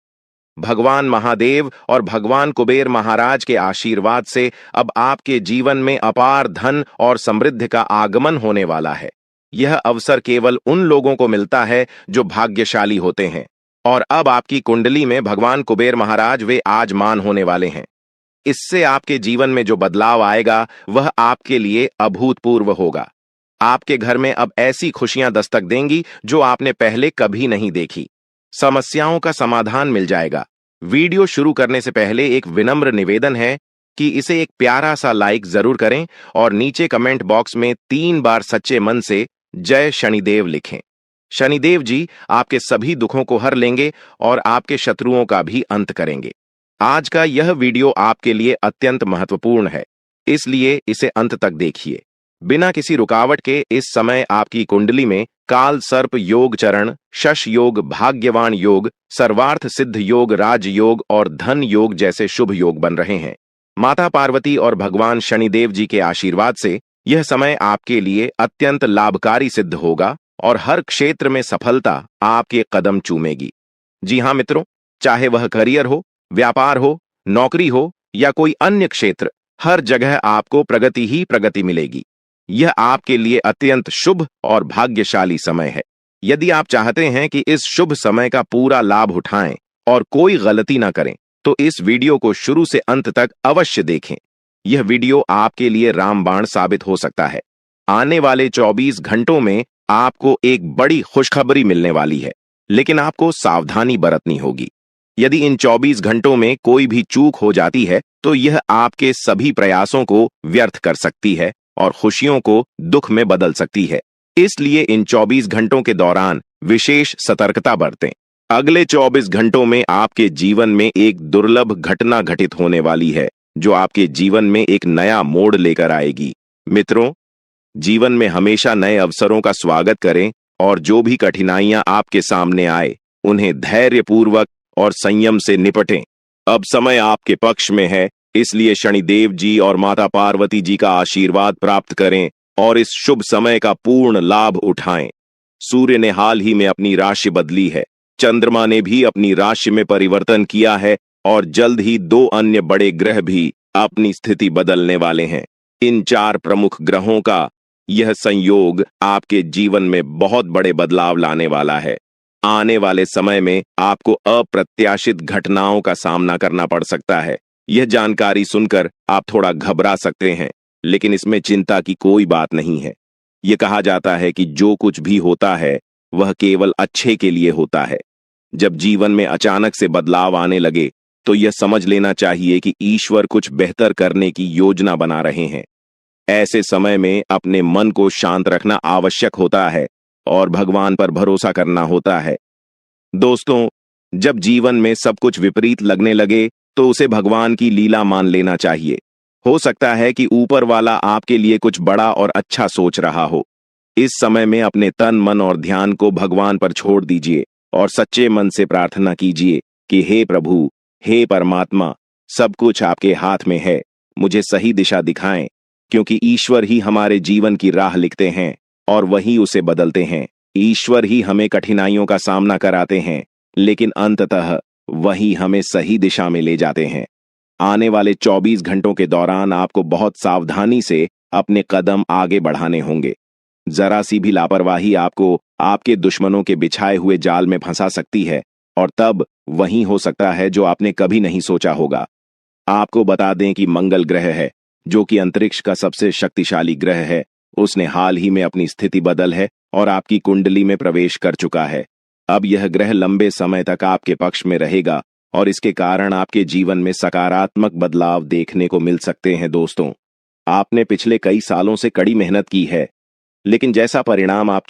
भगवान महादेव और भगवान कुबेर महाराज के आशीर्वाद से अब आपके जीवन में अपार धन और समृद्धि का आगमन होने वाला है। यह अवसर केवल उन लोगों को मिलता है जो भाग्यशाली होते हैं और अब आपकी कुंडली में भगवान कुबेर महाराज वे आजमान होने वाले हैं। इससे आपके जीवन में जो बदलाव आएगा वह आपके लिए अभूतपूर्व होगा। आपके घर में अब ऐसी खुशियां दस्तक देंगी जो आपने पहले कभी नहीं देखी। समस्याओं का समाधान मिल जाएगा। वीडियो शुरू करने से पहले एक विनम्र निवेदन है कि इसे एक प्यारा सा लाइक जरूर करें और नीचे कमेंट बॉक्स में 3 बार सच्चे मन से जय शनिदेव लिखें। शनिदेव जी आपके सभी दुखों को हर लेंगे और आपके शत्रुओं का भी अंत करेंगे। आज का यह वीडियो आपके लिए अत्यंत महत्वपूर्ण है, इसलिए इसे अंत तक देखिए। बिना किसी रुकावट के इस समय आपकी कुंडली में काल सर्प योग चरण, शश योग, भाग्यवान योग, सर्वार्थ सिद्ध योग, राज योग और धन योग जैसे शुभ योग बन रहे हैं। माता पार्वती और भगवान शनिदेव जी के आशीर्वाद से यह समय आपके लिए अत्यंत लाभकारी सिद्ध होगा और हर क्षेत्र में सफलता आपके कदम चूमेगी। जी हाँ मित्रों, चाहे वह करियर हो, व्यापार हो, नौकरी हो या कोई अन्य क्षेत्र, हर जगह आपको प्रगति ही प्रगति मिलेगी। यह आपके लिए अत्यंत शुभ और भाग्यशाली समय है। यदि आप चाहते हैं कि इस शुभ समय का पूरा लाभ उठाएं और कोई गलती ना करें, तो इस वीडियो को शुरू से अंत तक अवश्य देखें। यह वीडियो आपके लिए रामबाण साबित हो सकता है। आने वाले 24 घंटों में आपको एक बड़ी खुशखबरी मिलने वाली है, लेकिन आपको सावधानी बरतनी होगी। यदि इन 24 घंटों में कोई भी चूक हो जाती है, तो यह आपके सभी प्रयासों को व्यर्थ कर सकती है और खुशियों को दुख में बदल सकती है। इसलिए इन 24 घंटों के दौरान विशेष सतर्कता बरतें। अगले 24 घंटों में आपके जीवन में एक दुर्लभ घटना घटित होने वाली है, जो आपके जीवन में एक नया मोड़ लेकर आएगी। मित्रों, जीवन में हमेशा नए अवसरों का स्वागत करें और जो भी कठिनाइयां आपके सामने आए, उन्हें धैर्यपूर्वक और संयम से निपटें। अब समय आपके पक्ष में है, इसलिए शनिदेव जी और माता पार्वती जी का आशीर्वाद प्राप्त करें और इस शुभ समय का पूर्ण लाभ उठाएं। सूर्य ने हाल ही में अपनी राशि बदली है, चंद्रमा ने भी अपनी राशि में परिवर्तन किया है और जल्द ही 2 अन्य बड़े ग्रह भी अपनी स्थिति बदलने वाले हैं। इन 4 प्रमुख ग्रहों का यह संयोग आपके जीवन में बहुत बड़े बदलाव लाने वाला है। आने वाले समय में आपको अप्रत्याशित घटनाओं का सामना करना पड़ सकता है। यह जानकारी सुनकर आप थोड़ा घबरा सकते हैं, लेकिन इसमें चिंता की कोई बात नहीं है। यह कहा जाता है कि जो कुछ भी होता है वह केवल अच्छे के लिए होता है। जब जीवन में अचानक से बदलाव आने लगे, तो यह समझ लेना चाहिए कि ईश्वर कुछ बेहतर करने की योजना बना रहे हैं। ऐसे समय में अपने मन को शांत रखना आवश्यक होता है और भगवान पर भरोसा करना होता है। दोस्तों, जब जीवन में सब कुछ विपरीत लगने लगे, तो उसे भगवान की लीला मान लेना चाहिए। हो सकता है कि ऊपर वाला आपके लिए कुछ बड़ा और अच्छा सोच रहा हो। इस समय में अपने तन, मन और ध्यान को भगवान पर छोड़ दीजिए और सच्चे मन से प्रार्थना कीजिए कि हे प्रभु, हे परमात्मा, सब कुछ आपके हाथ में है, मुझे सही दिशा दिखाएं, क्योंकि ईश्वर ही हमारे जीवन की राह लिखते हैं और वही उसे बदलते हैं। ईश्वर ही हमें कठिनाइयों का सामना कराते हैं, लेकिन अंततः वही हमें सही दिशा में ले जाते हैं। आने वाले 24 घंटों के दौरान आपको बहुत सावधानी से अपने कदम आगे बढ़ाने होंगे। जरा सी भी लापरवाही आपको आपके दुश्मनों के बिछाए हुए जाल में फंसा सकती है और तब वही हो सकता है जो आपने कभी नहीं सोचा होगा। आपको बता दें कि मंगल ग्रह है, जो कि अंतरिक्ष का सबसे शक्तिशाली ग्रह है, उसने हाल ही में अपनी स्थिति बदल है और आपकी कुंडली में प्रवेश कर चुका है। अब यह ग्रह लंबे समय तक आपके पक्ष में रहेगा और इसके कारण आपके जीवन में सकारात्मक बदलाव देखने को मिल सकते हैं। दोस्तों, आपने पिछले कई सालों से कड़ी मेहनत की है, लेकिन जैसा परिणाम आप